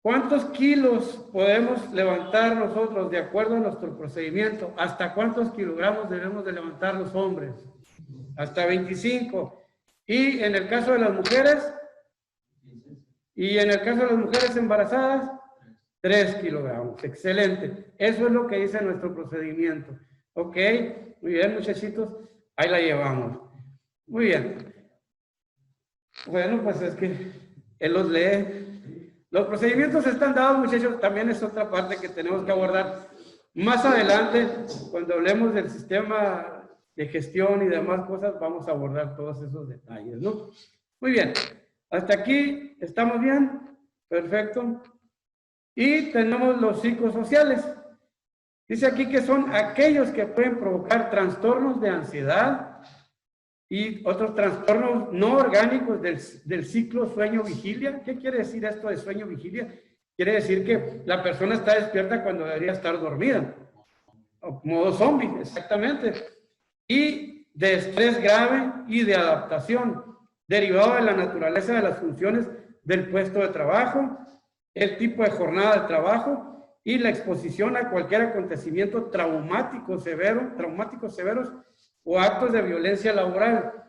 ¿cuántos kilos podemos levantar nosotros de acuerdo a nuestro procedimiento? ¿Hasta cuántos kilogramos debemos de levantar los hombres? Hasta 25. Y en el caso de las mujeres, embarazadas, 3 kilogramos. Excelente. Eso es lo que dice nuestro procedimiento. Ok, muy bien, muchachitos. Ahí la llevamos. Muy bien. Bueno, pues es que él los lee. Los procedimientos están dados, muchachos. También es otra parte que tenemos que abordar más adelante. Cuando hablemos del sistema de gestión y demás cosas, vamos a abordar todos esos detalles, ¿no? Muy bien. Hasta aquí, ¿estamos bien? Perfecto. Y tenemos los psicosociales. Dice aquí que son aquellos que pueden provocar trastornos de ansiedad y otros trastornos no orgánicos del ciclo sueño-vigilia. ¿Qué quiere decir esto de sueño-vigilia? Quiere decir que la persona está despierta cuando debería estar dormida. O modo zombie, exactamente. Y de estrés grave y de adaptación, derivado de la naturaleza de las funciones del puesto de trabajo, el tipo de jornada de trabajo y la exposición a cualquier acontecimiento traumáticos severos o actos de violencia laboral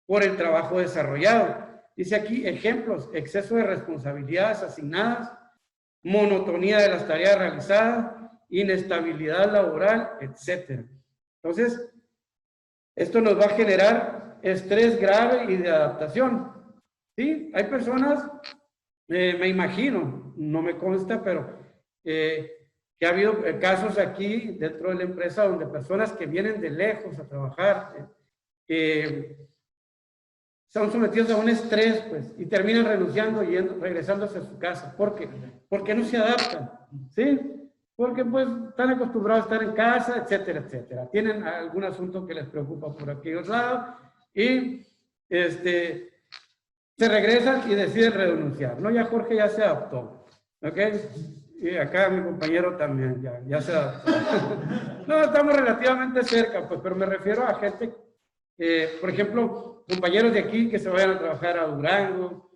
por el trabajo desarrollado. Dice aquí ejemplos: exceso de responsabilidades asignadas, monotonía de las tareas realizadas, inestabilidad laboral, etcétera. Entonces, esto nos va a generar estrés grave y de adaptación. ¿Sí? Hay personas, me imagino, no me consta, pero que ha habido casos aquí dentro de la empresa donde personas que vienen de lejos a trabajar son sometidos a un estrés, pues, y terminan renunciando y regresándose a su casa. ¿Por qué? Porque no se adaptan, ¿sí? Porque, pues, están acostumbrados a estar en casa, etcétera, etcétera. Tienen algún asunto que les preocupa por aquellos lados y, se regresan y deciden renunciar, ¿no? Ya Jorge ya se adaptó, ¿ok? Y acá mi compañero también ya se adaptó. No, estamos relativamente cerca, pues, pero me refiero a gente, por ejemplo, compañeros de aquí que se vayan a trabajar a Durango.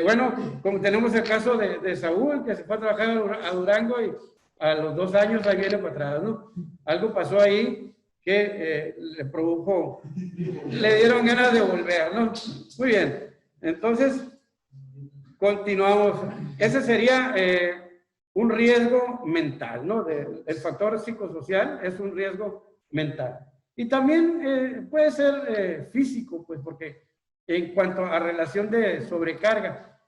Bueno, como tenemos el caso de Saúl, que se fue a trabajar a Durango y a los 2 años ahí viene para atrás, ¿no? Algo pasó ahí que le produjo, le dieron ganas de volver, ¿no? Muy bien. Entonces, continuamos. Ese sería un riesgo mental, ¿no? El factor psicosocial es un riesgo mental. Y también puede ser físico, pues, porque en cuanto a relación de sobrecarga,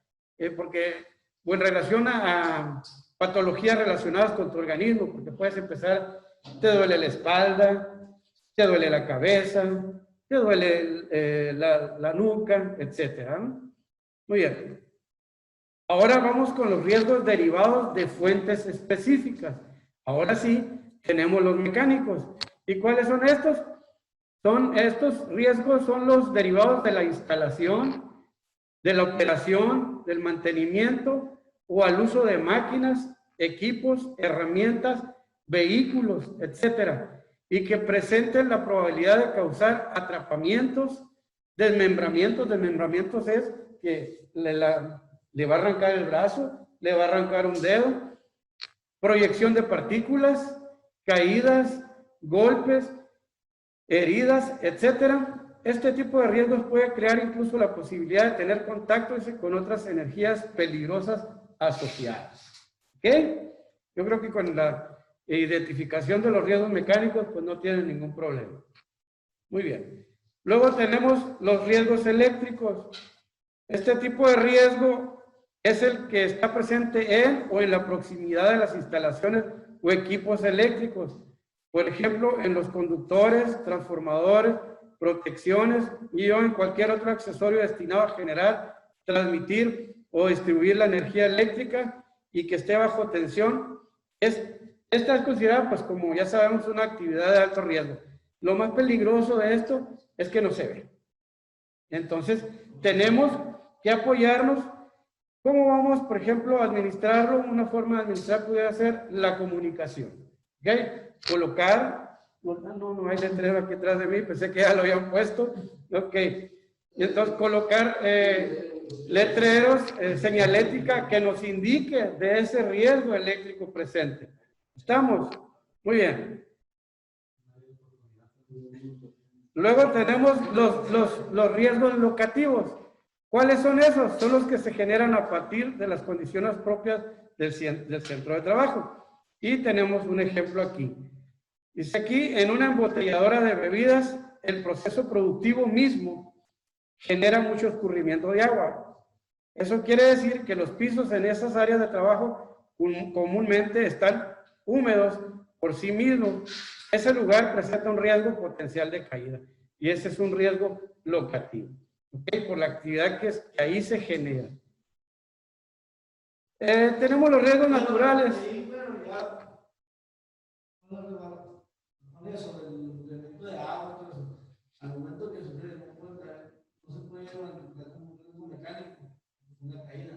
porque, o en relación a patologías relacionadas con tu organismo, porque puedes empezar, te duele la espalda, te duele la cabeza, te duele la nuca, etcétera, ¿no? Muy bien. Ahora vamos con los riesgos derivados de fuentes específicas. Ahora sí, tenemos los mecánicos. ¿Y cuáles son estos? Estos riesgos son los derivados de la instalación, de la operación, del mantenimiento o al uso de máquinas, equipos, herramientas, vehículos, etcétera, y que presenten la probabilidad de causar atrapamientos, desmembramientos. Desmembramientos es que le va a arrancar el brazo, le va a arrancar un dedo, proyección de partículas, caídas, golpes, heridas, etcétera. Este tipo de riesgos puede crear incluso la posibilidad de tener contacto con otras energías peligrosas asociadas. ¿Ok? Yo creo que con la identificación de los riesgos mecánicos, pues no tienen ningún problema. Muy bien. Luego tenemos los riesgos eléctricos. Este tipo de riesgo es el que está presente en o en la proximidad de las instalaciones o equipos eléctricos. Por ejemplo, en los conductores, transformadores, protecciones y o en cualquier otro accesorio destinado a generar, transmitir o distribuir la energía eléctrica y que esté bajo tensión. Esta es considerada, pues, como ya sabemos, una actividad de alto riesgo. Lo más peligroso de esto es que no se ve. Entonces, tenemos que apoyarnos. ¿Cómo vamos, por ejemplo, a administrarlo? Una forma de administrar pudiera ser la comunicación. ¿Ok? Colocar, no hay letrero aquí atrás de mí, pensé que ya lo habían puesto. Ok. Entonces, colocar letreros, señalética que nos indique de ese riesgo eléctrico presente. ¿Estamos? Muy bien. Luego tenemos los riesgos locativos. ¿Cuáles son esos? Son los que se generan a partir de las condiciones propias del centro de trabajo. Y tenemos un ejemplo aquí. Dice aquí, en una embotelladora de bebidas, el proceso productivo mismo genera mucho escurrimiento de agua. Eso quiere decir que los pisos en esas áreas de trabajo comúnmente están húmedos por sí mismos. Ese lugar presenta un riesgo potencial de caída. Y ese es un riesgo locativo. ¿Okay? Por la actividad que ahí se genera. Tenemos los riesgos naturales. Eso, del elemento de agua, todo eso. Al momento que sucede, no se puede llevar como un riesgo mecánico, una caída.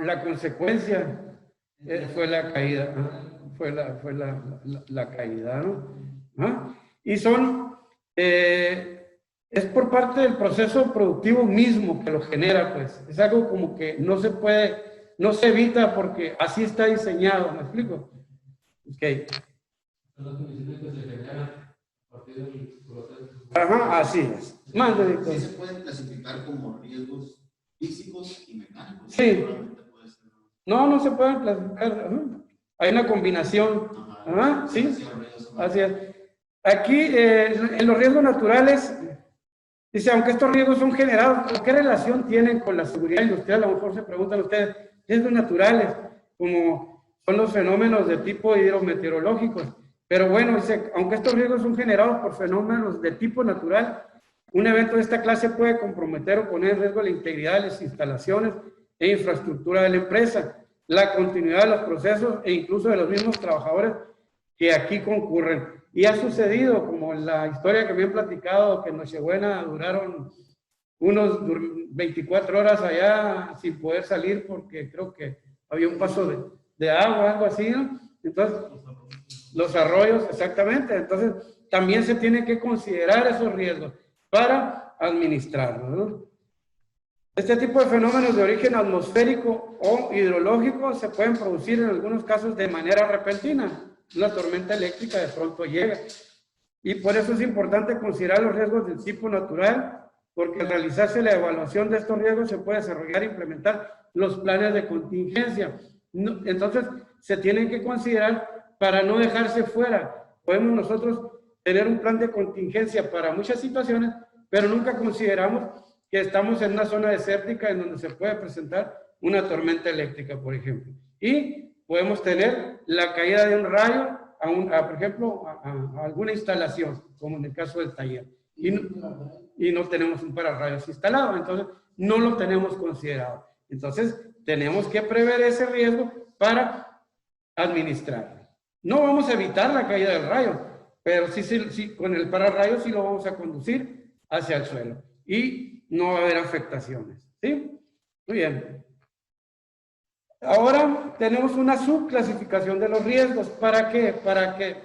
La consecuencia fue la caída. Fue la caída, ¿no? ¿Ah? Y es por parte del proceso productivo mismo que lo genera, pues. Es algo como que no se puede, no se evita porque así está diseñado, ¿me explico? Ok. Son las condiciones que se generan a partir del proceso. Ajá, así es. Más Sí se pueden clasificar como riesgos físicos y mecánicos. Sí. Solamente puede ser. No se pueden clasificar. Ajá. Hay una combinación. Ajá, sí. Así es. Aquí, en los riesgos naturales, dice, aunque estos riesgos son generados, ¿qué relación tienen con la seguridad industrial? A lo mejor se preguntan ustedes, riesgos naturales, como son los fenómenos de tipo hidrometeorológicos. Pero bueno, dice, aunque estos riesgos son generados por fenómenos de tipo natural, un evento de esta clase puede comprometer o poner en riesgo la integridad de las instalaciones e infraestructura de la empresa, la continuidad de los procesos e incluso de los mismos trabajadores que aquí concurren. Y ha sucedido, como la historia que me han platicado, que en Nochebuena duraron unos 24 horas allá sin poder salir porque creo que había un paso de agua, algo así, ¿no? Entonces, los arroyos, exactamente. Entonces, también se tiene que considerar esos riesgos para administrarlos, ¿no? Este tipo de fenómenos de origen atmosférico o hidrológico se pueden producir en algunos casos de manera repentina. Una tormenta eléctrica de pronto llega. Y por eso es importante considerar los riesgos del tipo natural, porque al realizarse la evaluación de estos riesgos se puede desarrollar e implementar los planes de contingencia. Entonces, se tienen que considerar para no dejarse fuera. Podemos nosotros tener un plan de contingencia para muchas situaciones, pero nunca consideramos que estamos en una zona desértica en donde se puede presentar una tormenta eléctrica, por ejemplo. Y podemos tener la caída de un rayo, por ejemplo, a alguna instalación, como en el caso del taller. Y no tenemos un pararrayos instalado, entonces no lo tenemos considerado. Entonces, tenemos que prever ese riesgo para administrarlo. No vamos a evitar la caída del rayo, pero sí, con el pararrayos sí lo vamos a conducir hacia el suelo. Y no va a haber afectaciones. ¿Sí? Muy bien. Ahora tenemos una subclasificación de los riesgos. ¿Para qué? Para que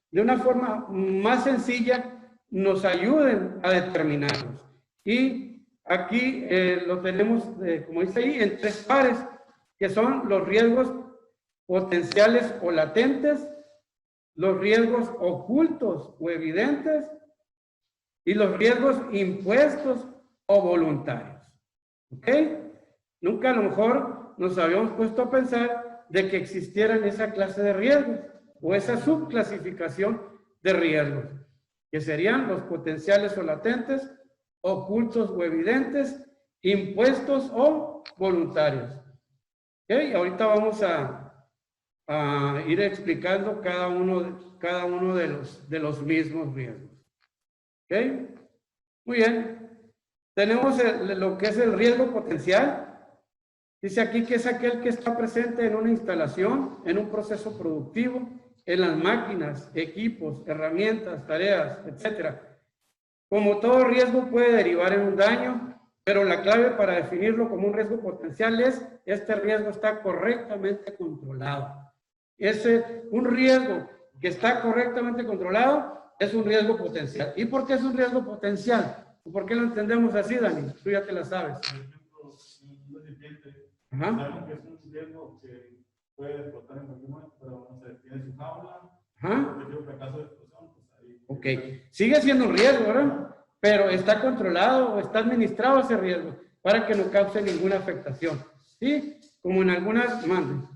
de una forma más sencilla nos ayuden a determinarlos. Y aquí lo tenemos, como dice ahí, en 3 pares, que son los riesgos potenciales o latentes, los riesgos ocultos o evidentes y los riesgos impuestos o voluntarios. ¿Ok? Nunca a lo mejor nos habíamos puesto a pensar de que existieran esa clase de riesgos o esa subclasificación de riesgos, que serían los potenciales o latentes, ocultos o evidentes, impuestos o voluntarios. ¿Ok? Ahorita vamos a ir explicando cada uno de los mismos riesgos. ¿Ok? Muy bien. Tenemos lo que es el riesgo potencial. Dice aquí que es aquel que está presente en una instalación, en un proceso productivo, en las máquinas, equipos, herramientas, tareas, etc. Como todo riesgo puede derivar en un daño, pero la clave para definirlo como un riesgo potencial es este riesgo está correctamente controlado. Un riesgo que está correctamente controlado es un riesgo potencial. ¿Y por qué es un riesgo potencial? ¿Por qué lo entendemos así, Dani? Tú ya te la sabes. Por ejemplo, un recipiente, Ajá. sabemos que es un riesgo que puede explotar en cualquier momento, pero no sé, tiene su jaula, Ajá. en caso de explosión, pues ahí. Ok, sigue siendo un riesgo, ¿verdad? Pero está controlado o está administrado ese riesgo para que no cause ninguna afectación. ¿Sí? Como en algunas mandas.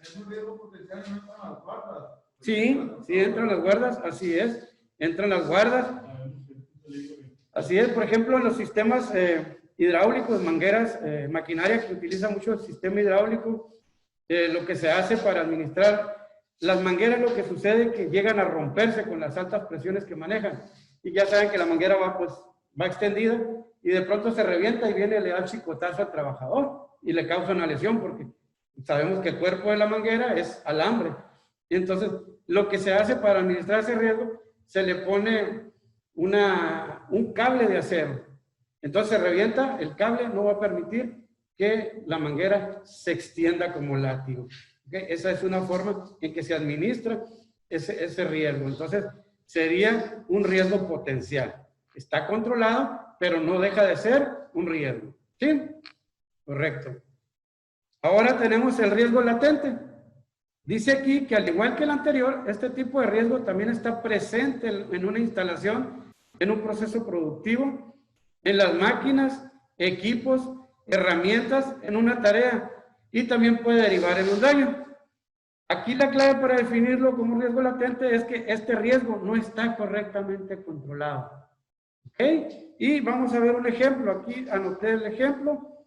Es un riesgo potencial, no entran las guardas. Sí, sí entran las guardas, así es. Entran las guardas. Así es, por ejemplo, en los sistemas hidráulicos, mangueras, maquinaria que utiliza mucho el sistema hidráulico, lo que se hace para administrar las mangueras, lo que sucede es que llegan a romperse con las altas presiones que manejan. Y ya saben que la manguera va extendida y de pronto se revienta y viene y le da el chicotazo al trabajador y le causa una lesión porque sabemos que el cuerpo de la manguera es alambre. Y entonces, lo que se hace para administrar ese riesgo, se le pone un cable de acero. Entonces se revienta, el cable no va a permitir que la manguera se extienda como látigo. ¿Okay? Esa es una forma en que se administra ese riesgo. Entonces sería un riesgo potencial. Está controlado, pero no deja de ser un riesgo. ¿Sí? Correcto. Ahora tenemos el riesgo latente. Dice aquí que al igual que el anterior, este tipo de riesgo también está presente en una instalación, en un proceso productivo, en las máquinas, equipos, herramientas en una tarea y también puede derivar en un daño. Aquí la clave para definirlo como un riesgo latente es que este riesgo no está correctamente controlado. ¿Ok? Y vamos a ver un ejemplo. Aquí anoté el ejemplo.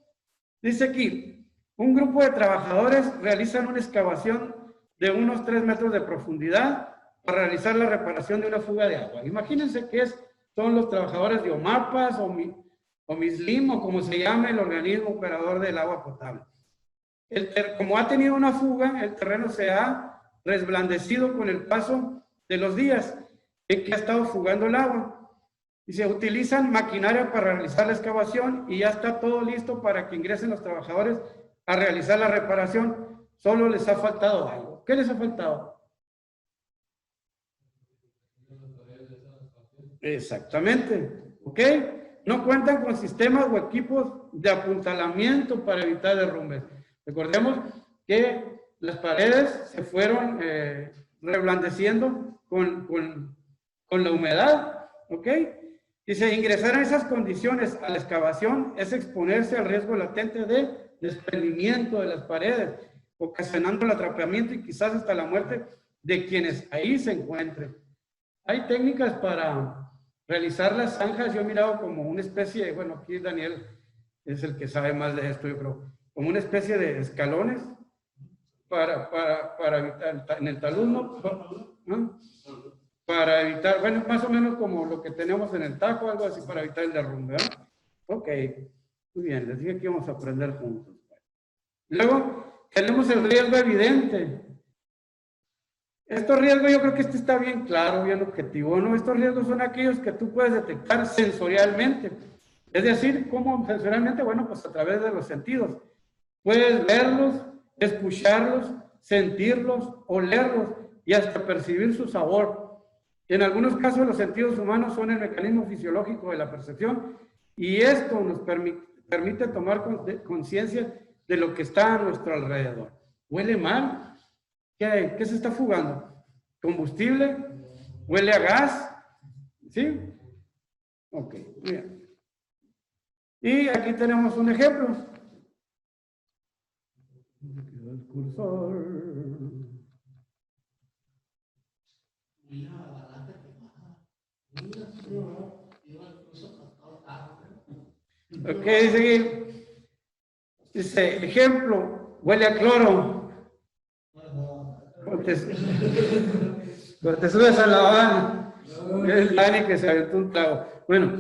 Dice aquí, un grupo de trabajadores realizan una excavación de unos 3 metros de profundidad para realizar la reparación de una fuga de agua. Imagínense que son los trabajadores de OMAPAS o MISLIM o como se llame el organismo operador del agua potable. Como ha tenido una fuga, el terreno se ha resblandecido con el paso de los días en que ha estado fugando el agua. Y se utilizan maquinaria para realizar la excavación y ya está todo listo para que ingresen los trabajadores a realizar la reparación. Solo les ha faltado algo. ¿Qué les ha faltado? Exactamente. ¿Ok? No cuentan con sistemas o equipos de apuntalamiento para evitar derrumbes. Recordemos que las paredes se fueron reblandeciendo con la humedad. ¿Ok? Y si ingresar en esas condiciones a la excavación es exponerse al riesgo latente de desprendimiento de las paredes, ocasionando el atrapamiento y quizás hasta la muerte de quienes ahí se encuentren. Hay técnicas para realizar las zanjas. Yo he mirado como una especie, bueno, aquí Daniel es el que sabe más de esto, yo creo, como una especie de escalones para evitar en el talud, ¿no? Para evitar, bueno, más o menos como lo que tenemos en el Tajo, algo así para evitar el derrumbe, ¿verdad? Ok, muy bien, les dije que íbamos a aprender juntos. Luego, tenemos el riesgo evidente. Estos riesgos, yo creo que este está bien claro, bien objetivo, ¿no? Estos riesgos son aquellos que tú puedes detectar sensorialmente. Es decir, ¿cómo sensorialmente? Bueno, pues a través de los sentidos. Puedes verlos, escucharlos, sentirlos, olerlos y hasta percibir su sabor. En algunos casos los sentidos humanos son el mecanismo fisiológico de la percepción y esto nos permite tomar conciencia de lo que está a nuestro alrededor. ¿Huele mal? ¿Qué se está fugando? ¿Combustible? ¿Huele a gas? ¿Sí? Ok, bien. Y aquí tenemos un ejemplo. El cursor. Ok, dice, ejemplo, huele a cloro. Cuando te subes a la van, es Dani que se aventó un trago. Bueno,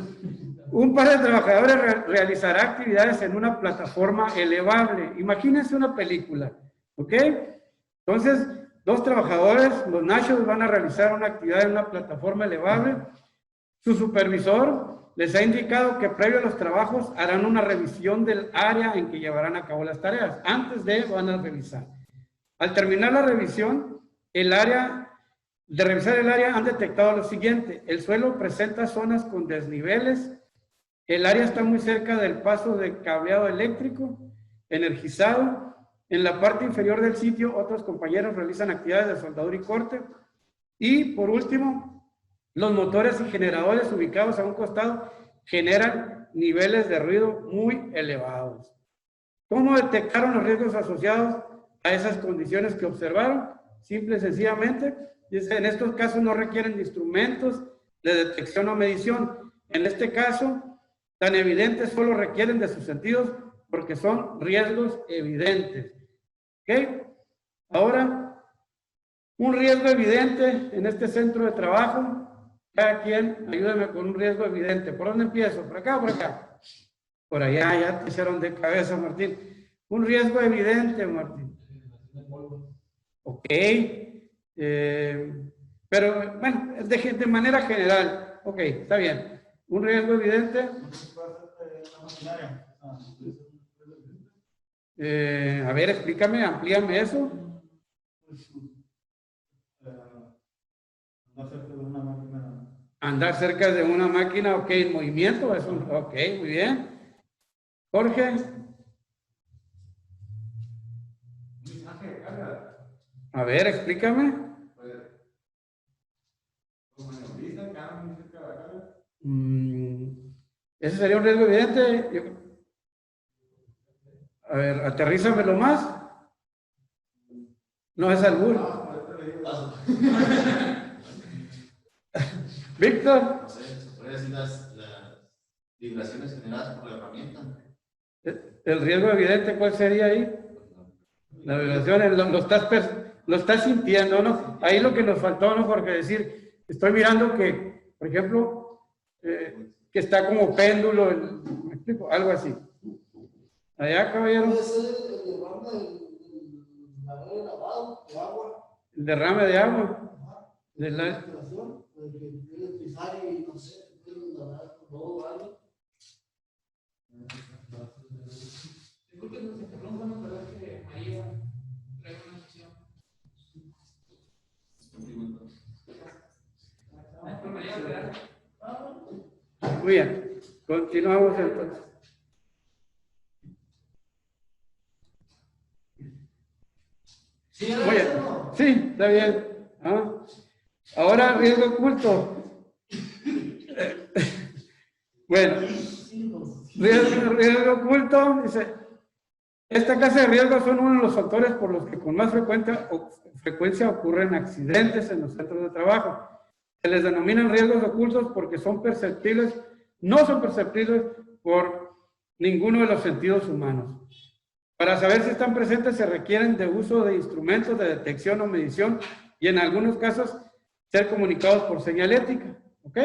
un par de trabajadores realizará actividades en una plataforma elevable. Imagínense una película, ¿ok? Entonces, 2 trabajadores, los nachos, van a realizar una actividad en una plataforma elevable. Su supervisor les ha indicado que previo a los trabajos harán una revisión del área en que llevarán a cabo las tareas. Antes de, van a revisar. Al terminar la revisión, de revisar el área, han detectado lo siguiente: el suelo presenta zonas con desniveles, el área está muy cerca del paso de cableado eléctrico energizado. En la parte inferior del sitio, otros compañeros realizan actividades de soldadura y corte. Y por último, los motores y generadores ubicados a un costado generan niveles de ruido muy elevados. ¿Cómo detectaron los riesgos asociados a esas condiciones que observaron? Simple y sencillamente, en estos casos no requieren de instrumentos de detección o medición. En este caso, tan evidentes solo requieren de sus sentidos porque son riesgos evidentes. ¿Ok? Ahora, un riesgo evidente en este centro de trabajo. Cada quien, ayúdame con un riesgo evidente. ¿Por dónde empiezo? ¿Por acá o por acá? Por allá, ya te hicieron de cabeza, Martín. Un riesgo evidente, Martín. Ok. Pero, bueno, de manera general. Ok, está bien. Un riesgo evidente. A ver, explícame, amplíame eso. Andar cerca de una máquina, ok, en movimiento, es ok, muy bien. Jorge. A ver, explícame. Ese sería un riesgo evidente. A ver, aterrízamelo más. No es albur. Víctor. No sé, se puede decir las vibraciones generadas por la herramienta. El riesgo evidente, ¿cuál sería ahí? La vibración, lo estás sintiendo, ¿no? Ahí lo que nos faltó, ¿no, Jorge? Decir, estoy mirando que, por ejemplo, que está como péndulo, ¿me explico? Algo así. Allá, caballero. Puede ser el derrame del lavado de agua. El derrame de agua. De la... Respiración, de que quieres pisar y no sé, puedes lavar todo algo. Yo creo que nos interrumpamos, pero es que María trae una sesión. Muy bien, continuamos entonces. Sí, Muy bien. Sí, está bien. ¿Ah? Ahora, riesgo oculto. Bueno, riesgo oculto, dice, esta clase de riesgos son uno de los factores por los que con más frecuencia ocurren accidentes en los centros de trabajo. Se les denominan riesgos ocultos porque no son perceptibles por ninguno de los sentidos humanos. Para saber si están presentes se requieren de uso de instrumentos de detección o medición y en algunos casos ser comunicados por señalética. ¿Ok?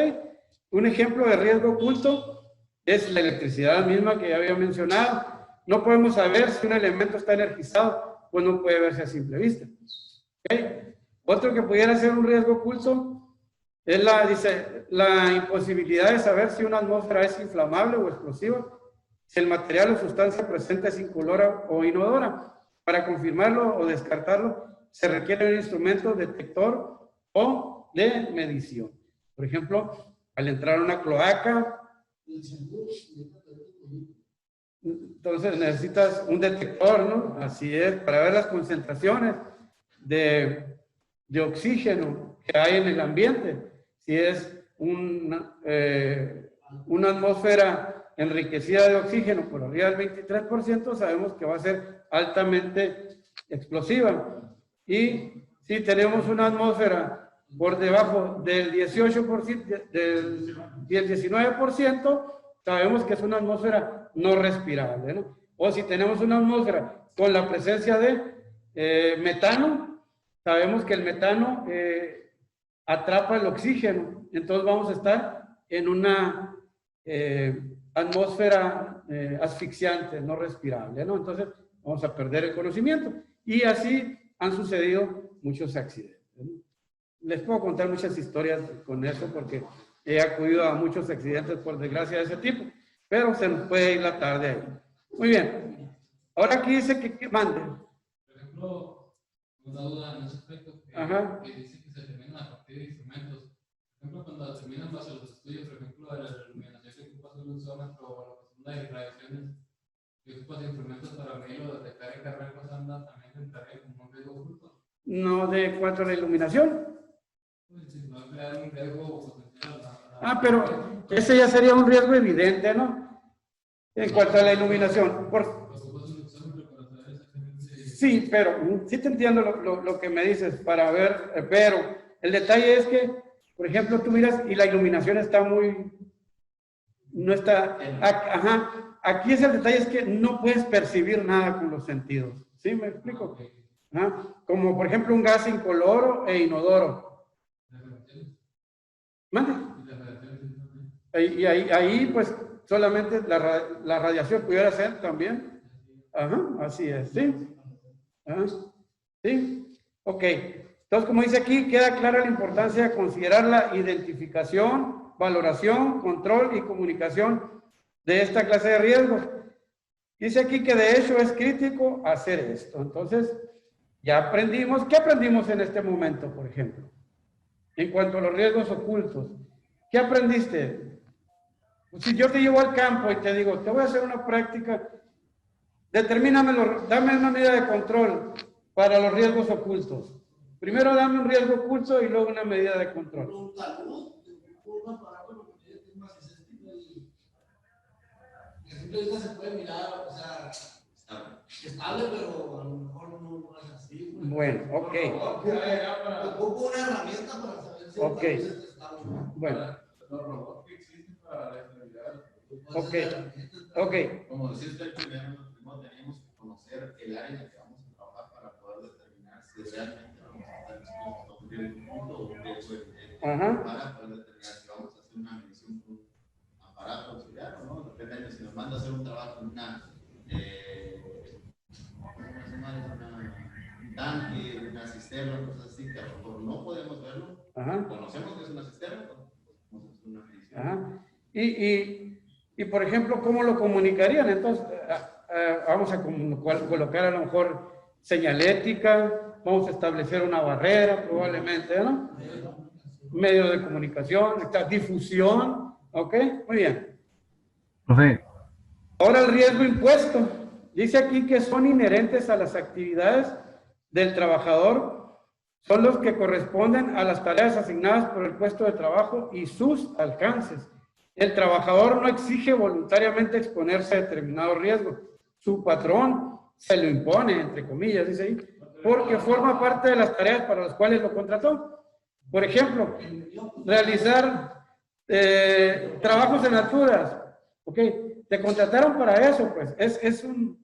Un ejemplo de riesgo oculto es la electricidad misma que ya había mencionado. No podemos saber si un elemento está energizado, pues no puede verse a simple vista. ¿Okay? Otro que pudiera ser un riesgo oculto es la imposibilidad de saber si una atmósfera es inflamable o explosiva, si el material o sustancia presente es incolora o inodora. Para confirmarlo o descartarlo, se requiere un instrumento detector o de medición. Por ejemplo, al entrar a una cloaca, entonces necesitas un detector, ¿no? Así es, para ver las concentraciones de oxígeno que hay en el ambiente. Si es una atmósfera enriquecida de oxígeno por arriba del 23%, sabemos que va a ser altamente explosiva. Y si tenemos una atmósfera por debajo del 18%, del 19%, sabemos que es una atmósfera no respirable, ¿no? O si tenemos una atmósfera con la presencia de metano, sabemos que el metano atrapa el oxígeno, entonces vamos a estar en una atmósfera asfixiante, no respirable, ¿no? Entonces vamos a perder el conocimiento. Y así han sucedido muchos accidentes, ¿no? Les puedo contar muchas historias con eso porque he acudido a muchos accidentes por desgracia de ese tipo, pero se nos puede ir la tarde ahí. Muy bien. Ahora aquí dice que mande. Por ejemplo, una duda en ese aspecto que dice que se terminan a partir de instrumentos. Por ejemplo, cuando terminan bajo los estudios, por ejemplo, de la iluminación que ocupas un usómetro o la cuestión de radiaciones, que ocupas instrumentos para medir o detectar en qué rangos anda, también entraría como un riesgo oculto. No, de cuanto a la iluminación. No crear un riesgo potencial. Pero ese ya sería un riesgo evidente, ¿no? En cuanto a la iluminación. Sí, pero sí te entiendo lo que me dices para ver, pero el detalle es que, por ejemplo, tú miras y la iluminación está no está, aquí es el detalle, es que no puedes percibir nada con los sentidos. ¿Sí me explico? Como por ejemplo un gas incoloro e inodoro. ¿Mande? Y ahí pues solamente la radiación pudiera ser también. Así es, ¿sí? ¿Sí? Ok. Entonces, como dice aquí, queda clara la importancia de considerar la identificación, valoración, control y comunicación de esta clase de riesgos. Dice aquí que de hecho es crítico hacer esto. Entonces, ya aprendimos. ¿Qué aprendimos en este momento, por ejemplo? En cuanto a los riesgos ocultos. ¿Qué aprendiste? Si yo te llevo al campo y te digo, te voy a hacer una práctica, dame una medida de control para los riesgos ocultos. Primero dame un riesgo oculto y luego una medida de control. Un talud, un aparato que tiene más y que simple vista se puede mirar, o sea, estable, pero a lo mejor no es así. Pues. Bueno, ok. Ocupo una herramienta para saber si Ok. es estable. Bueno. Los robots que existen para la estabilidad. Ok. Ok. Como decía usted, primero teníamos que conocer el área en la que vamos a trabajar para poder determinar si realmente vamos a estar expuestos a un punto o un riesgo Ajá. para poder determinar si vamos a hacer una medición con un aparato auxiliar o no. Depende si nos manda a hacer un trabajo en un tanque, una cisterna, cosas así, que a lo mejor no podemos verlo. Ajá. Conocemos que es una cisterna, pero podemos hacer una medición. Ajá. Y por ejemplo, ¿cómo lo comunicarían? Entonces, vamos a colocar a lo mejor señalética, vamos a establecer una barrera probablemente, ¿no? Medio de comunicación, difusión, ¿ok? Muy bien. Profe, Ahora el riesgo impuesto. Dice aquí que son inherentes a las actividades del trabajador, son los que corresponden a las tareas asignadas por el puesto de trabajo y sus alcances. El trabajador no exige voluntariamente exponerse a determinado riesgo. Su patrón se lo impone, entre comillas, dice ahí, porque forma parte de las tareas para las cuales lo contrató. Por ejemplo, realizar trabajos en alturas. Ok, te contrataron para eso, pues. Es un...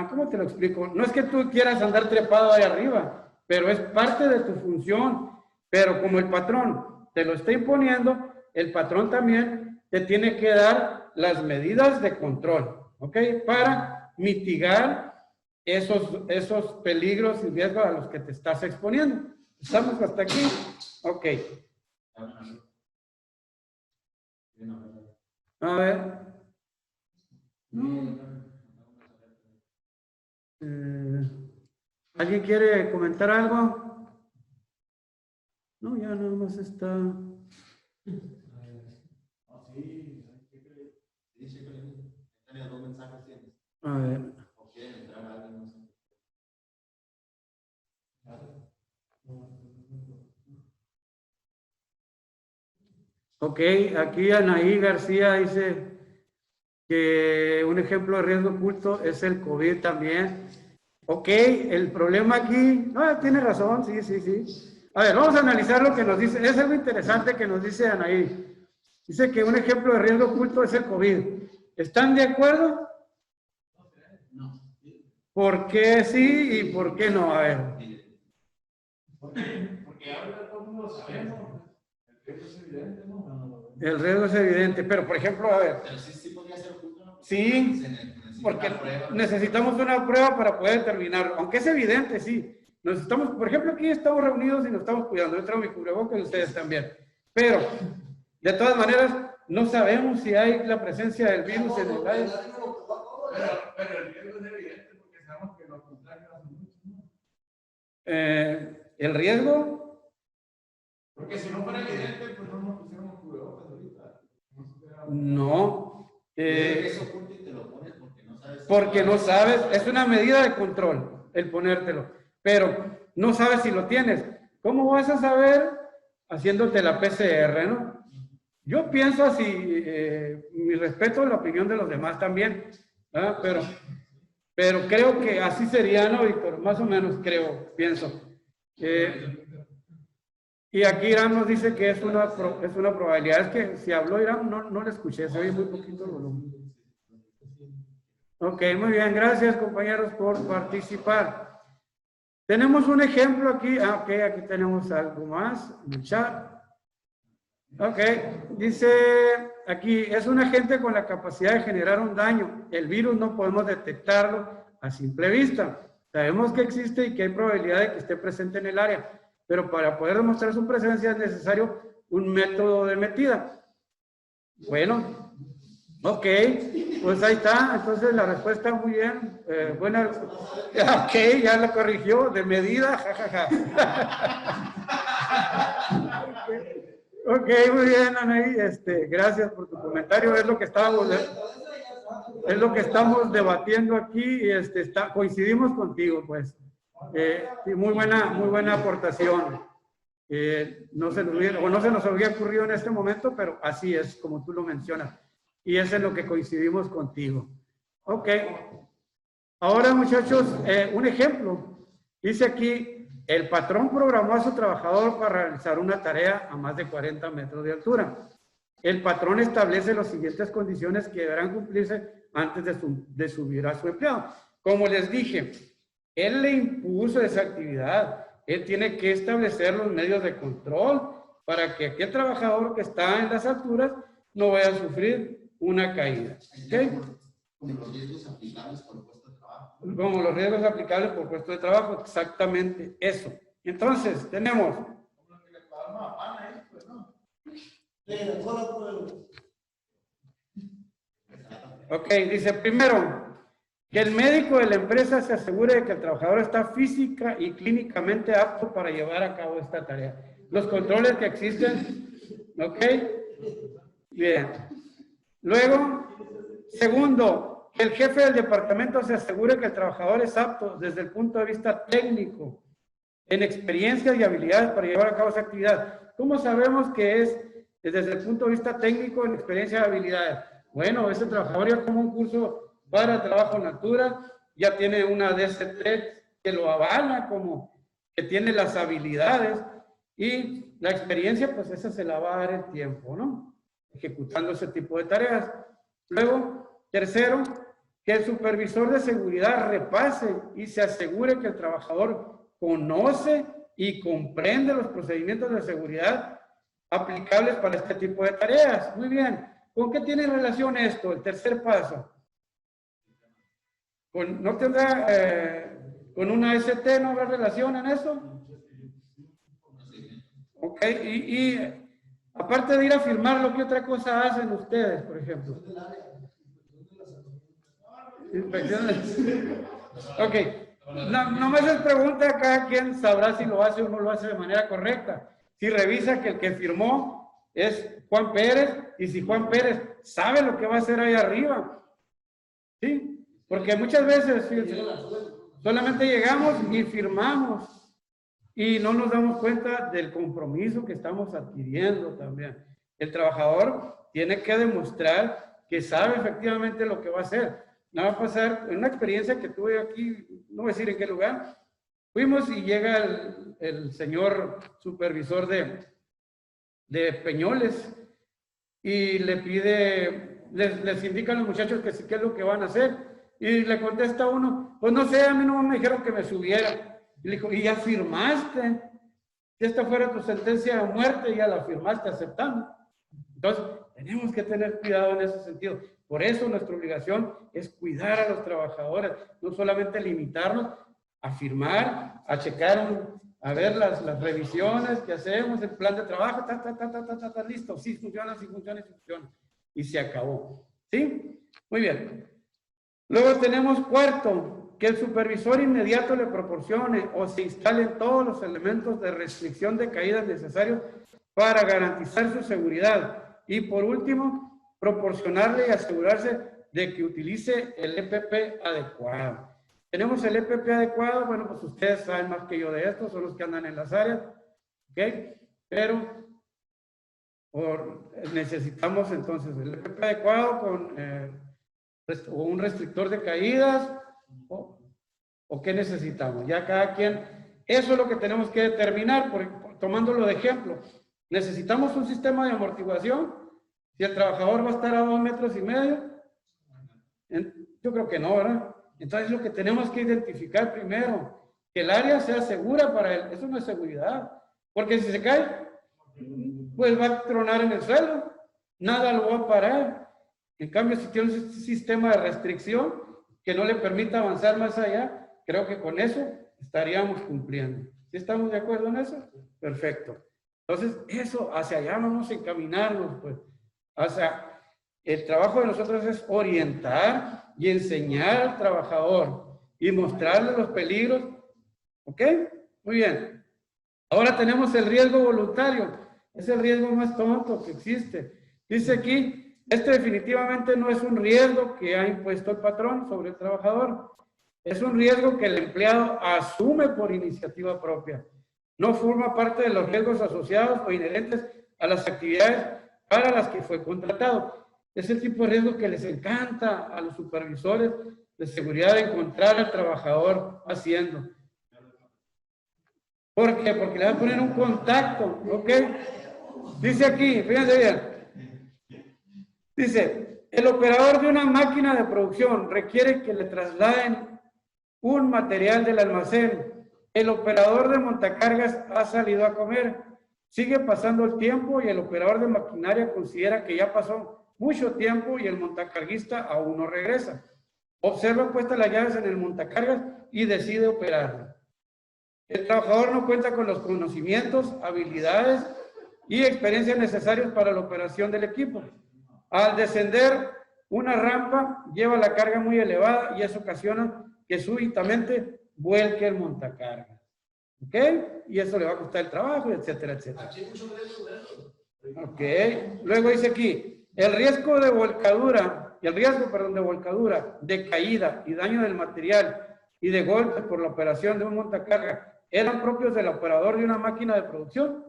¿cómo te lo explico? No es que tú quieras andar trepado ahí arriba, pero es parte de tu función. Pero como el patrón te lo está imponiendo, el patrón también te tiene que dar las medidas de control, ¿ok? Para mitigar esos peligros y riesgos a los que te estás exponiendo. ¿Estamos hasta aquí? Ok. A ver. ¿Alguien quiere comentar algo? No, ya nada más está. A ver. Ok, aquí Anaí García dice que un ejemplo de riesgo oculto es el COVID también. Ok, el problema aquí, no, tiene razón, sí. A ver, vamos a analizar lo que nos dice, es algo interesante que nos dice Anaí. Dice que un ejemplo de riesgo oculto es el COVID. ¿Están de acuerdo? No. ¿Por qué sí y por qué no? A ver. Porque ahora todo el mundo lo sabemos. El riesgo es evidente, ¿no? El riesgo es evidente, pero por ejemplo, a ver. Pero sí podría ser oculto, ¿no? Sí, porque necesitamos una prueba para poder determinar, aunque es evidente, sí. Nos estamos, por ejemplo, aquí estamos reunidos y nos estamos cuidando. Yo traigo mi cubrebocas y ustedes también. Pero, de todas maneras, no sabemos si hay la presencia del virus en el aire. Pero el riesgo es evidente porque sabemos que los contagios hacen mucho, ¿no? ¿El riesgo? Porque si no fuera evidente, pues no nos pusiéramos cubrebocas ahorita. No. Eso oculto y te lo pones porque no sabes. Porque no sabes, es una medida de control el ponértelo, pero no sabes si lo tienes. ¿Cómo vas a saber haciéndote la PCR, no? Yo pienso así, mi respeto a la opinión de los demás también, ¿verdad? Pero creo que así sería, ¿no, Víctor? Más o menos pienso. Y aquí Irán nos dice que es una probabilidad. Es que si habló Irán, no le escuché, se oye muy poquito el volumen. Ok, muy bien, gracias compañeros por participar. Tenemos un ejemplo aquí. Ok, aquí tenemos algo más en el chat. Ok, dice aquí, es un agente con la capacidad de generar un daño. El virus no podemos detectarlo a simple vista. Sabemos que existe y que hay probabilidad de que esté presente en el área, pero para poder demostrar su presencia es necesario un método de metida. Bueno, ok, pues ahí está. Entonces la respuesta muy bien, buena. Ok, ya la corrigió, de medida, jajaja. Ok, muy bien, Anaí, gracias por tu comentario, es lo que estamos debatiendo aquí y coincidimos contigo, pues. Sí, muy buena aportación. No se nos había ocurrido en este momento, pero así es como tú lo mencionas. Y es en lo que coincidimos contigo. Ok. Ahora, muchachos, un ejemplo. Dice aquí, el patrón programó a su trabajador para realizar una tarea a más de 40 metros de altura. El patrón establece las siguientes condiciones que deberán cumplirse antes de subir a su empleado. Como les dije, él le impuso esa actividad. Él tiene que establecer los medios de control para que aquel trabajador que está en las alturas no vaya a sufrir una caída. ¿Okay? Como los riesgos aplicables por puesto de trabajo. Como los riesgos aplicables por puesto de trabajo, exactamente eso. Entonces, tenemos... Ok, dice primero, que el médico de la empresa se asegure de que el trabajador está física y clínicamente apto para llevar a cabo esta tarea. Los controles que existen, ok, bien. Luego, segundo, que el jefe del departamento se asegure que el trabajador es apto desde el punto de vista técnico, en experiencias y habilidades para llevar a cabo esa actividad. ¿Cómo sabemos que es desde el punto de vista técnico, en experiencias y habilidades? Bueno, ese trabajador ya tomó un curso para trabajo en altura, ya tiene una DST que lo avala como que tiene las habilidades y la experiencia, pues esa se la va a dar el tiempo, ¿no? Ejecutando ese tipo de tareas. Luego, tercero, que el supervisor de seguridad repase y se asegure que el trabajador conoce y comprende los procedimientos de seguridad aplicables para este tipo de tareas. Muy bien. ¿Con qué tiene relación esto? El tercer paso. ¿No tendrá con una ST, no habrá relación en eso? Ok, y aparte de ir a firmarlo, ¿qué otra cosa hacen ustedes, por ejemplo? Inspecciones. Ok, no me haces pregunta, cada quien sabrá si lo hace o no lo hace de manera correcta. Si revisa que el que firmó es Juan Pérez, y si Juan Pérez sabe lo que va a hacer ahí arriba. ¿Sí? Porque muchas veces, fíjense, solamente llegamos y firmamos y no nos damos cuenta del compromiso que estamos adquiriendo también. El trabajador tiene que demostrar que sabe efectivamente lo que va a hacer. No va a pasar, en una experiencia que tuve aquí, no voy a decir en qué lugar, fuimos y llega el señor supervisor de Peñoles y le pide, les indican a los muchachos que sí, qué es lo que van a hacer. Y le contesta uno, pues no sé, a mí no me dijeron que me subiera. Y le dijo, ¿y ya firmaste? Si esta fuera tu sentencia de muerte, ya la firmaste aceptando. Entonces, tenemos que tener cuidado en ese sentido. Por eso nuestra obligación es cuidar a los trabajadores, no solamente limitarnos a firmar, a checar, a ver las revisiones que hacemos, el plan de trabajo, listo, sí funciona, sí funciona, sí funciona. Y se acabó. ¿Sí? Muy bien. Luego tenemos cuarto, que el supervisor inmediato le proporcione o se instalen todos los elementos de restricción de caídas necesarios para garantizar su seguridad. Y por último, proporcionarle y asegurarse de que utilice el EPP adecuado. ¿Tenemos el EPP adecuado? Bueno, pues ustedes saben más que yo de esto, son los que andan en las áreas, ¿ok? Pero necesitamos entonces el EPP adecuado con... o un restrictor de caídas, o qué necesitamos. Ya cada quien, eso es lo que tenemos que determinar, tomándolo de ejemplo. ¿Necesitamos un sistema de amortiguación? Si el trabajador va a estar a 2,5 metros, yo creo que no, ¿verdad? Entonces lo que tenemos que identificar primero, que el área sea segura para él, eso no es seguridad, porque si se cae, pues va a tronar en el suelo, nada lo va a parar. En cambio, si tiene un sistema de restricción que no le permita avanzar más allá, creo que con eso estaríamos cumpliendo. ¿Sí estamos de acuerdo en eso? Perfecto. Entonces, eso, hacia allá vamos a encaminarnos, pues. El trabajo de nosotros es orientar y enseñar al trabajador y mostrarle los peligros. ¿Ok? Muy bien. Ahora tenemos el riesgo voluntario. Es el riesgo más tonto que existe. Dice aquí... Este definitivamente no es un riesgo que ha impuesto el patrón sobre el trabajador. Es un riesgo que el empleado asume por iniciativa propia. No forma parte de los riesgos asociados o inherentes a las actividades para las que fue contratado. Es el tipo de riesgo que les encanta a los supervisores de seguridad encontrar al trabajador haciendo. ¿Por qué? Porque le van a poner un contacto, ¿ok? Dice aquí, fíjense bien. Dice, el operador de una máquina de producción requiere que le trasladen un material del almacén. El operador de montacargas ha salido a comer. Sigue pasando el tiempo y el operador de maquinaria considera que ya pasó mucho tiempo y el montacarguista aún no regresa. Observa puestas las llaves en el montacargas y decide operarlo. El trabajador no cuenta con los conocimientos, habilidades y experiencias necesarias para la operación del equipo. Al descender una rampa, lleva la carga muy elevada y eso ocasiona que súbitamente vuelque el montacargas. ¿Ok? Y eso le va a costar el trabajo, etcétera, etcétera. Ok. Luego dice aquí, el riesgo de volcadura, de volcadura, de caída y daño del material y de golpe por la operación de un montacarga, ¿eran propios del operador de una máquina de producción?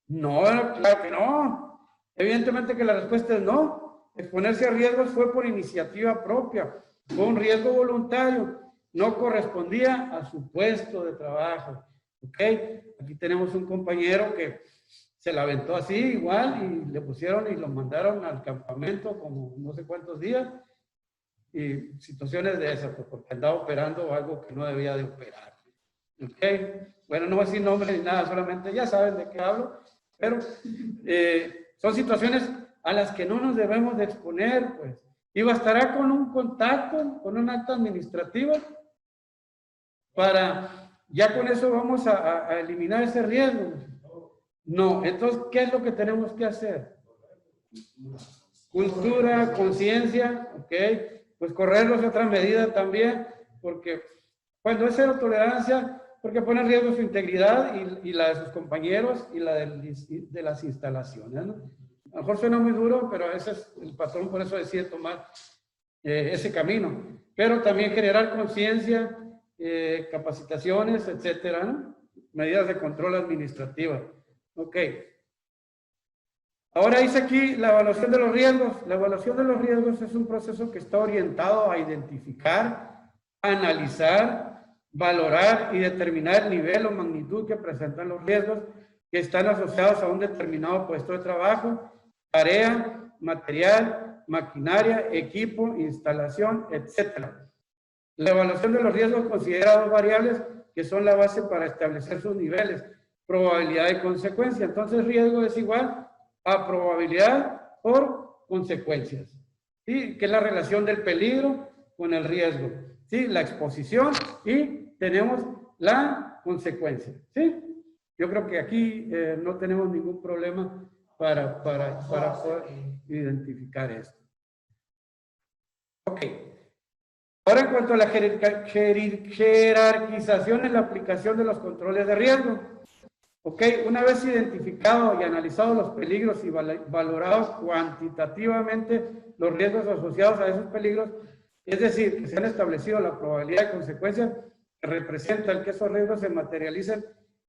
No, claro que no. Evidentemente que la respuesta es no. Exponerse a riesgos fue por iniciativa propia, fue un riesgo voluntario, no correspondía a su puesto de trabajo. ¿Ok? Aquí tenemos un compañero que se la aventó así igual y le pusieron y lo mandaron al campamento como no sé cuántos días y situaciones de esas, pues, porque andaba operando algo que no debía de operar. ¿Ok? Bueno, no voy a decir nombre ni nada, solamente ya saben de qué hablo, pero son situaciones a las que no nos debemos de exponer, pues. Y bastará con un contacto, con un acta administrativa, para, ya con eso vamos a eliminar ese riesgo. No, entonces, ¿qué es lo que tenemos que hacer? Cultura, conciencia, ok, pues correrlos a otra medida también, porque cuando es cero tolerancia, porque pone en riesgo su integridad y la de sus compañeros y la de las instalaciones, ¿no? A lo mejor suena muy duro, pero ese es el patrón, por eso decide tomar ese camino. Pero también generar conciencia, capacitaciones, etcétera, ¿no? Medidas de control administrativa. Ok. Ahora dice aquí la evaluación de los riesgos. La evaluación de los riesgos es un proceso que está orientado a identificar, analizar, valorar y determinar el nivel o magnitud que presentan los riesgos que están asociados a un determinado puesto de trabajo, tarea, material, maquinaria, equipo, instalación, etc. La evaluación de los riesgos considera dos variables que son la base para establecer sus niveles, probabilidad y consecuencia. Entonces, riesgo es igual a probabilidad por consecuencias, ¿sí? Que es la relación del peligro con el riesgo, ¿sí? La exposición y tenemos la consecuencia, ¿sí? Yo creo que aquí no tenemos ningún problema para poder identificar esto. Ok. Ahora, en cuanto a la jerarquización en la aplicación de los controles de riesgo. Ok, una vez identificado y analizado los peligros y valorados cuantitativamente los riesgos asociados a esos peligros, es decir, que se han establecido la probabilidad de consecuencias que representa el que esos riesgos se materialicen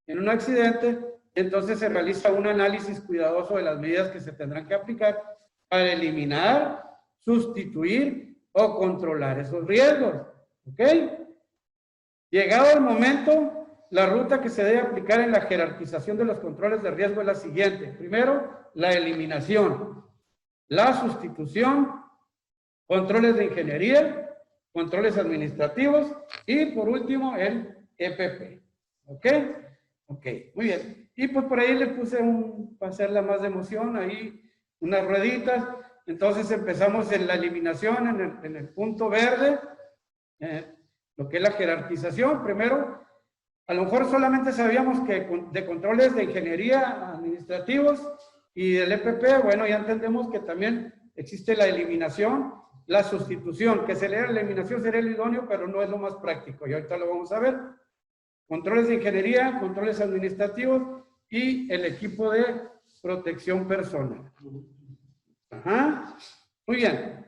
en un accidente, entonces se realiza un análisis cuidadoso de las medidas que se tendrán que aplicar para eliminar, sustituir o controlar esos riesgos. ¿Ok? Llegado el momento, la ruta que se debe aplicar en la jerarquización de los controles de riesgo es la siguiente. Primero, la eliminación, la sustitución, controles de ingeniería, controles administrativos y por último el EPP. ¿Ok? Ok, muy bien. Y pues por ahí le puse para hacerla más de emoción, ahí unas rueditas. Entonces empezamos en la eliminación, en el punto verde, lo que es la jerarquización. Primero, a lo mejor solamente sabíamos que de controles de ingeniería administrativos y del EPP, bueno, ya entendemos que también existe la eliminación, la sustitución, que la eliminación sería el idóneo, pero no es lo más práctico, y ahorita lo vamos a ver. Controles de ingeniería, controles administrativos y el equipo de protección personal. Ajá. Muy bien.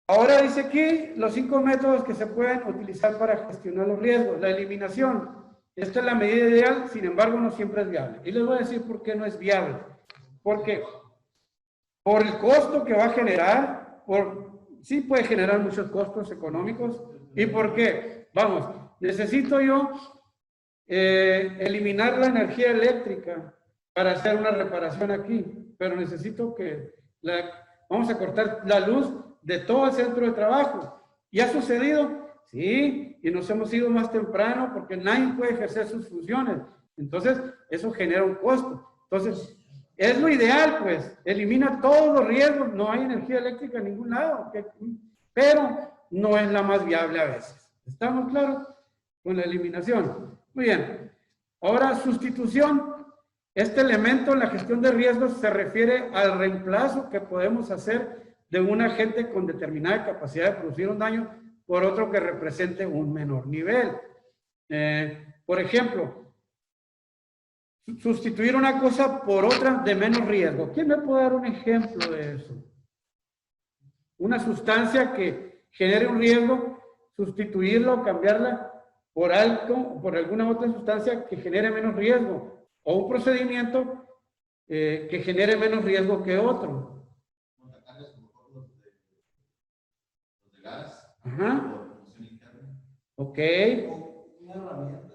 Ahora dice aquí los 5 métodos que se pueden utilizar para gestionar los riesgos. La eliminación. Esta es la medida ideal, sin embargo, no siempre es viable. Y les voy a decir por qué no es viable. ¿Por qué? por el costo que va a generar, sí puede generar muchos costos económicos. ¿Y por qué? Vamos, necesito yo eliminar la energía eléctrica para hacer una reparación aquí, pero necesito que vamos a cortar la luz de todo el centro de trabajo. ¿Y ha sucedido? Sí, y nos hemos ido más temprano porque nadie puede ejercer sus funciones. Entonces, eso genera un costo. Entonces, es lo ideal, pues, elimina todos los riesgos, no hay energía eléctrica en ningún lado, pero no es la más viable a veces. ¿Estamos claros con la eliminación? Muy bien. Ahora, sustitución. Este elemento en la gestión de riesgos se refiere al reemplazo que podemos hacer de un agente con determinada capacidad de producir un daño por otro que represente un menor nivel. Por ejemplo, sustituir una cosa por otra de menos riesgo. ¿Quién me puede dar un ejemplo de eso? Una sustancia que genere un riesgo, sustituirla o cambiarla por algo, por alguna otra sustancia que genere menos riesgo, o un procedimiento que genere menos riesgo que otro. Los de gas, Ajá. por combustión interna. Ok. Una herramienta.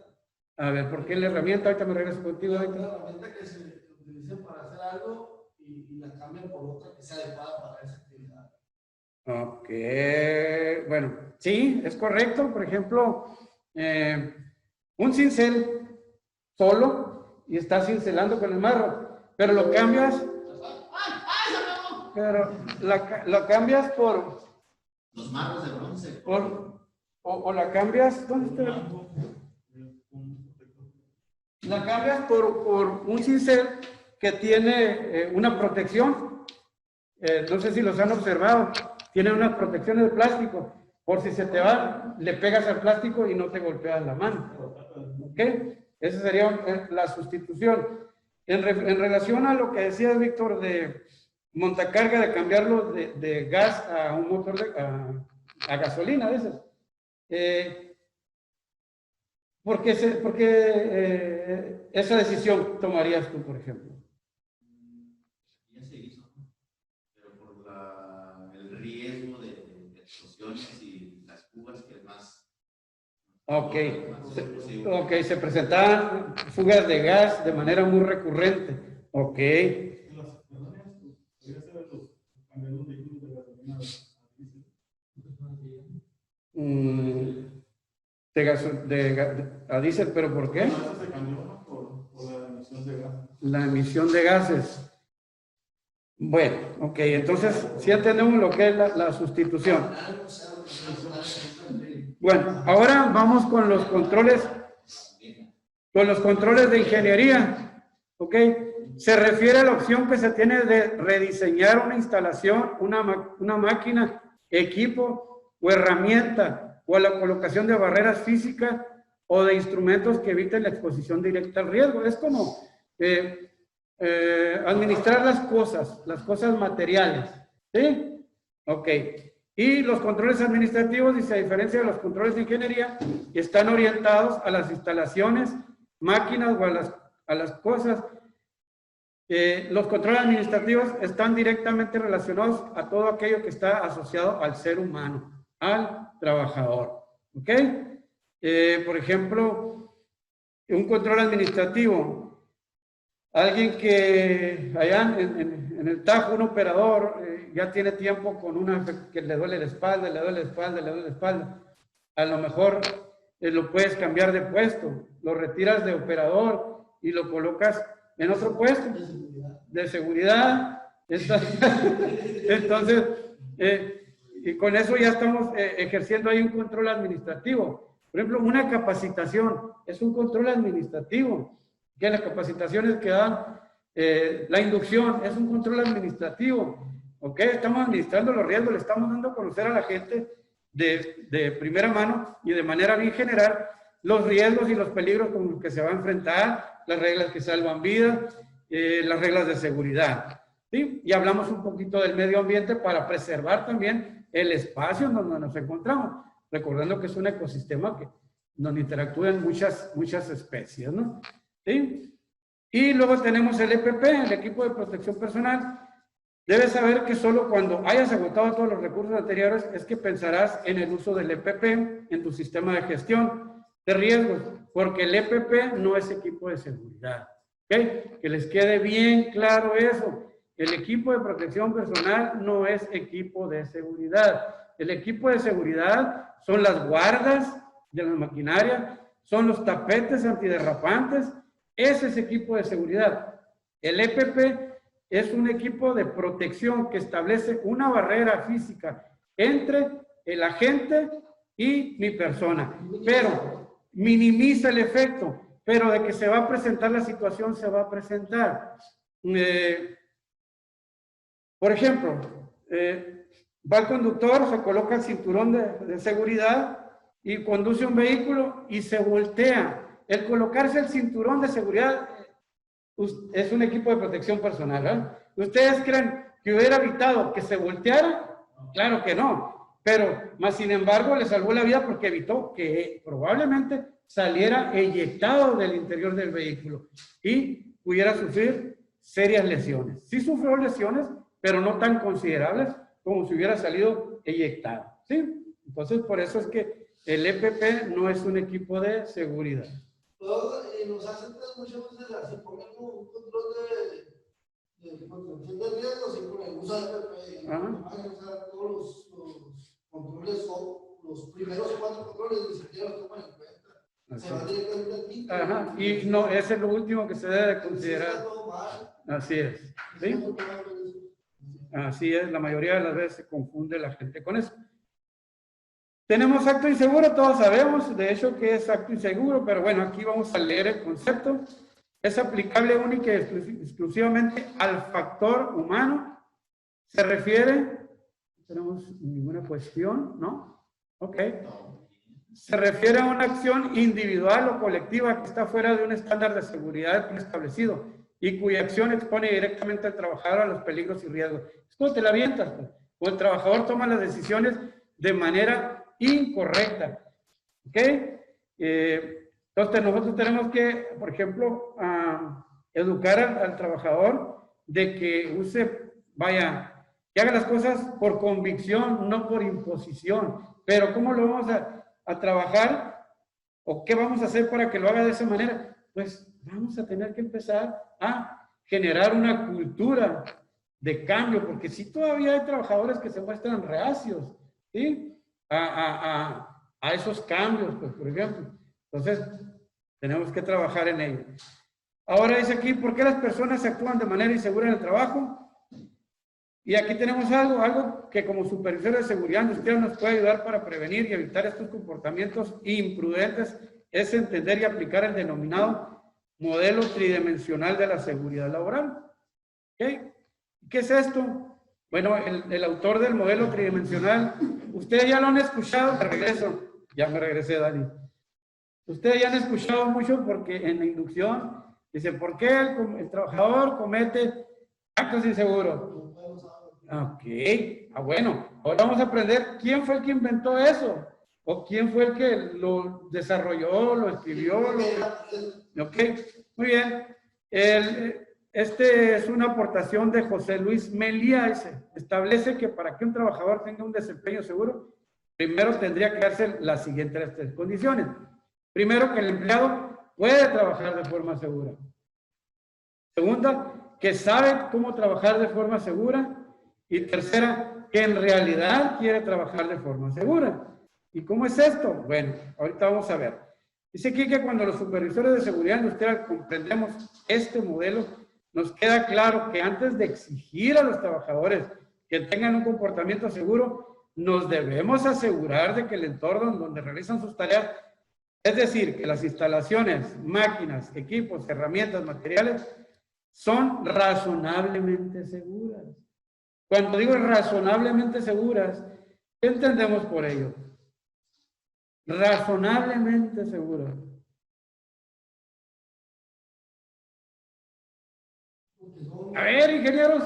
A ver, ¿por qué la herramienta? Ahorita me regreso contigo. Una herramienta que se utilice para hacer algo y la cambien por otra que sea adecuada para esa actividad. Ok, bueno, sí, es correcto. Por ejemplo, un cincel solo y estás cincelando con el marro, pero lo cambias, lo cambias por... Los marros de bronce. O la cambias, ¿dónde está? La cambias por un cincel que tiene una protección. No sé si los han observado. Tiene unas protecciones de plástico. Por si se te va, le pegas al plástico y no te golpeas la mano. ¿Ok? Esa sería la sustitución. En relación a lo que decías, Víctor, de montacarga, de cambiarlo de gas a un motor a gasolina, a veces. ¿Por qué esa decisión tomarías tú, por ejemplo? Ya se hizo, ¿no? Pero por el riesgo de explosiones y las fugas, que es más... Ok, se presentaban fugas de gas de manera muy recurrente. Ok. A diésel, ¿pero por qué? Se cambió por la emisión de gas. La emisión de gases. Bueno, ok, entonces sí entendemos lo que es la sustitución. Bueno, ahora vamos con los controles de ingeniería. Ok, se refiere a la opción que se tiene de rediseñar una instalación, una máquina, equipo o herramienta, o a la colocación de barreras físicas o de instrumentos que eviten la exposición directa al riesgo. Es como administrar las cosas materiales. ¿Sí? Ok. Y los controles administrativos, dice, a diferencia de los controles de ingeniería, están orientados a las instalaciones, máquinas o a las cosas. Los controles administrativos están directamente relacionados a todo aquello que está asociado al ser humano, al trabajador. ¿Ok? Por ejemplo, un control administrativo. Alguien que allá en el Tajo, un operador, ya tiene tiempo con que le duele la espalda, le duele la espalda, le duele la espalda. A lo mejor lo puedes cambiar de puesto, lo retiras de operador y lo colocas en otro puesto de seguridad. Entonces, y con eso ya estamos ejerciendo ahí un control administrativo. Por ejemplo, una capacitación es un control administrativo. Que las capacitaciones que dan, la inducción es un control administrativo. ¿Ok? Estamos administrando los riesgos, le estamos dando a conocer a la gente de primera mano y de manera bien general los riesgos y los peligros con los que se va a enfrentar, las reglas que salvan vidas, las reglas de seguridad. ¿Sí? Y hablamos un poquito del medio ambiente para preservar también el espacio en donde nos encontramos, recordando que es un ecosistema donde interactúan muchas especies, ¿no? ¿Sí? Y luego tenemos el EPP, el equipo de protección personal, Debes saber que solo cuando hayas agotado todos los recursos anteriores es que pensarás en el uso del EPP en tu sistema de gestión de riesgos, porque el EPP no es equipo de seguridad. ¿Okay? Que les quede bien claro eso. El equipo de protección personal no es equipo de seguridad. El equipo de seguridad son las guardas de la maquinaria, son los tapetes antiderrapantes. Ese es equipo de seguridad. El EPP es un equipo de protección que establece una barrera física entre el agente y mi persona, pero minimiza el efecto, pero de que se va a presentar la situación, se va a presentar. Por ejemplo, va el conductor, se coloca el cinturón de seguridad y conduce un vehículo y se voltea. El colocarse el cinturón de seguridad es un equipo de protección personal, ¿verdad? ¿Ustedes creen que hubiera evitado que se volteara? Claro que no, pero más sin embargo le salvó la vida porque evitó que probablemente saliera eyectado del interior del vehículo y pudiera sufrir serias lesiones. Sí sufrió lesiones, pero no tan considerables como si hubiera salido eyectado, ¿sí? Entonces, por eso es que el EPP no es un equipo de seguridad. Los accidentes muchas veces se ponen un control de protección de riesgos y con el uso de EPP. O sea, todos los controles son los primeros 4 controles, ni siquiera los toman en cuenta. Así. Se va directamente al título. Ajá, y no, ese es lo último que se debe de considerar. Así es. ¿Sí? Así es, la mayoría de las veces se confunde la gente con eso. Tenemos acto inseguro, todos sabemos, de hecho, que es acto inseguro, pero bueno, aquí vamos a leer el concepto. Es aplicable única y exclusivamente al factor humano. Se refiere, no tenemos ninguna cuestión, ¿no? Ok. Se refiere a una acción individual o colectiva que está fuera de un estándar de seguridad establecido y cuya acción expone directamente al trabajador a los peligros y riesgos. Es como te la avientas, pues. O el trabajador toma las decisiones de manera incorrecta. ¿Ok? Entonces nosotros tenemos que, por ejemplo, educar al trabajador de que use, vaya, que haga las cosas por convicción, no por imposición. Pero ¿cómo lo vamos a trabajar? ¿O qué vamos a hacer para que lo haga de esa manera? Pues vamos a tener que empezar a generar una cultura de cambio, porque si todavía hay trabajadores que se muestran reacios, ¿sí? A esos cambios, pues, por ejemplo. Entonces, tenemos que trabajar en ello. Ahora dice aquí, ¿por qué las personas actúan de manera insegura en el trabajo? Y aquí tenemos algo que como supervisor de seguridad industrial nos puede ayudar para prevenir y evitar estos comportamientos imprudentes, es entender y aplicar el denominado modelo tridimensional de la seguridad laboral. ¿Okay? ¿Qué es esto? Bueno, el autor del modelo tridimensional, ustedes ya lo han escuchado, ya me regresé, Dani. Ustedes ya han escuchado mucho porque en la inducción dicen, ¿por qué el trabajador comete actos inseguros? Ok, bueno, ahora vamos a aprender quién fue el que inventó eso, o quién fue el que lo desarrolló, lo escribió. Ok, muy bien. Este es una aportación de José Luis Melía. Establece que para que un trabajador tenga un desempeño seguro, primero tendría que darse las siguientes 3 condiciones. Primero, que el empleado puede trabajar de forma segura. Segunda, que sabe cómo trabajar de forma segura. Y tercera, que en realidad quiere trabajar de forma segura. ¿Y cómo es esto? Bueno, ahorita vamos a ver. Dice aquí que cuando los supervisores de seguridad industrial comprendemos este modelo, nos queda claro que antes de exigir a los trabajadores que tengan un comportamiento seguro, nos debemos asegurar de que el entorno donde realizan sus tareas, es decir, que las instalaciones, máquinas, equipos, herramientas, materiales, son razonablemente seguras. Cuando digo razonablemente seguras, ¿qué entendemos por ello? Razonablemente seguras. A ver, ingenieros.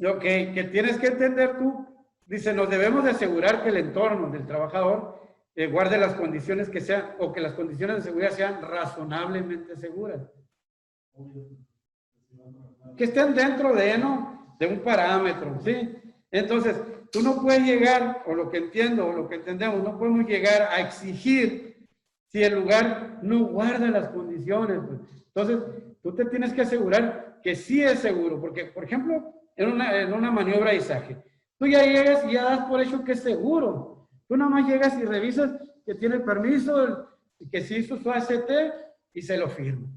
Ok, que tienes que entender tú. Dice, nos debemos de asegurar que el entorno del trabajador guarde las condiciones que sean, o que las condiciones de seguridad sean razonablemente seguras. Que estén dentro de, ¿no?, de un parámetro, ¿sí? Entonces, tú no puedes llegar, o lo que entiendo, o lo que entendemos, no podemos llegar a exigir si el lugar no guarda las condiciones, pues. Entonces, tú te tienes que asegurar que sí es seguro, porque, por ejemplo, en una maniobra de izaje, tú ya llegas y ya das por hecho que es seguro. Tú nada más llegas y revisas que tiene el permiso, que sí hizo su ACT y se lo firma.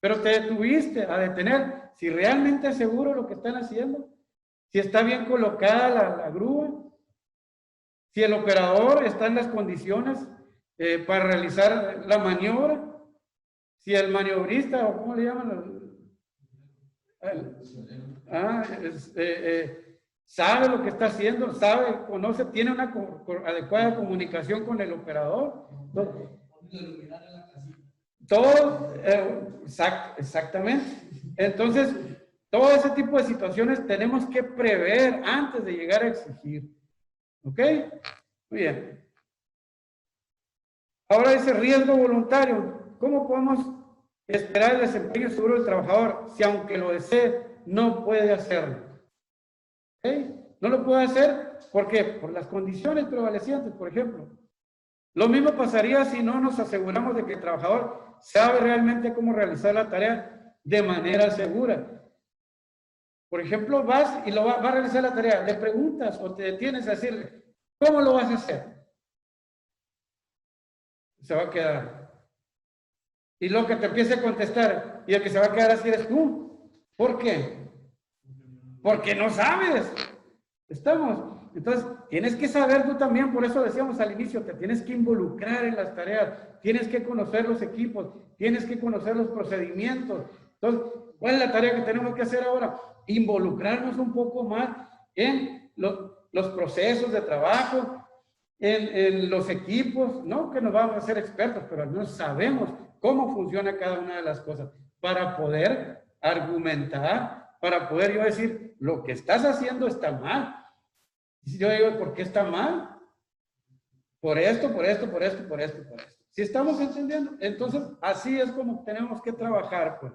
Pero te detuviste a detener si realmente es seguro lo que están haciendo, si está bien colocada la grúa, si el operador está en las condiciones para realizar la maniobra, si el maniobrista, o ¿cómo le llaman? Sabe lo que está haciendo, sabe, conoce, tiene una adecuada comunicación con el operador. Todo, exactamente. Entonces, todo ese tipo de situaciones tenemos que prever antes de llegar a exigir. ¿Ok? Muy bien. Ahora dice riesgo voluntario. ¿Cómo podemos esperar el desempeño seguro del trabajador si aunque lo desee no puede hacerlo? ¿Ok? No lo puede hacer, ¿por qué? Por las condiciones prevalecientes, por ejemplo. Lo mismo pasaría si no nos aseguramos de que el trabajador sabe realmente cómo realizar la tarea de manera segura. Por ejemplo, vas y va a realizar la tarea, le preguntas o te detienes a decirle, ¿cómo lo vas a hacer? Se va a quedar. Y lo que te empiece a contestar, y el que se va a quedar así eres tú. ¿Por qué? Porque no sabes. Estamos. Entonces, tienes que saber tú también, por eso decíamos al inicio, te tienes que involucrar en las tareas, tienes que conocer los equipos, tienes que conocer los procedimientos. Entonces, ¿cuál es la tarea que tenemos que hacer ahora? Involucrarnos un poco más en los procesos de trabajo, en los equipos, no que nos vamos a hacer expertos, pero al menos sabemos cómo funciona cada una de las cosas para poder argumentar, para poder yo decir, lo que estás haciendo está mal. Y yo digo, ¿por qué está mal? Por esto, por esto, por esto, por esto, por esto. Si estamos entendiendo, entonces así es como tenemos que trabajar, pues.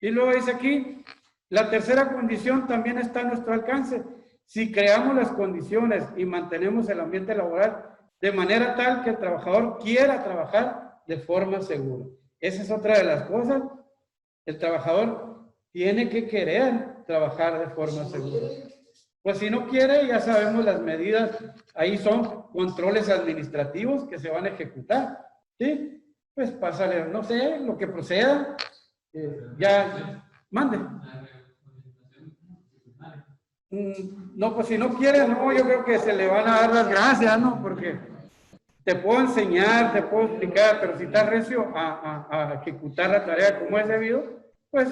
Y luego dice aquí, la tercera condición también está a nuestro alcance. Si creamos las condiciones y mantenemos el ambiente laboral de manera tal que el trabajador quiera trabajar de forma segura. Esa es otra de las cosas. El trabajador tiene que querer trabajar de forma segura. Pues si no quiere, ya sabemos las medidas. Ahí son controles administrativos que se van a ejecutar. ¿Sí? Pues pásale, no sé, lo que proceda. Ya, mande. No, pues si no quiere, no, yo creo que se le van a dar las gracias, ¿no? Porque te puedo enseñar, te puedo explicar, pero si estás recio a ejecutar la tarea como es debido, pues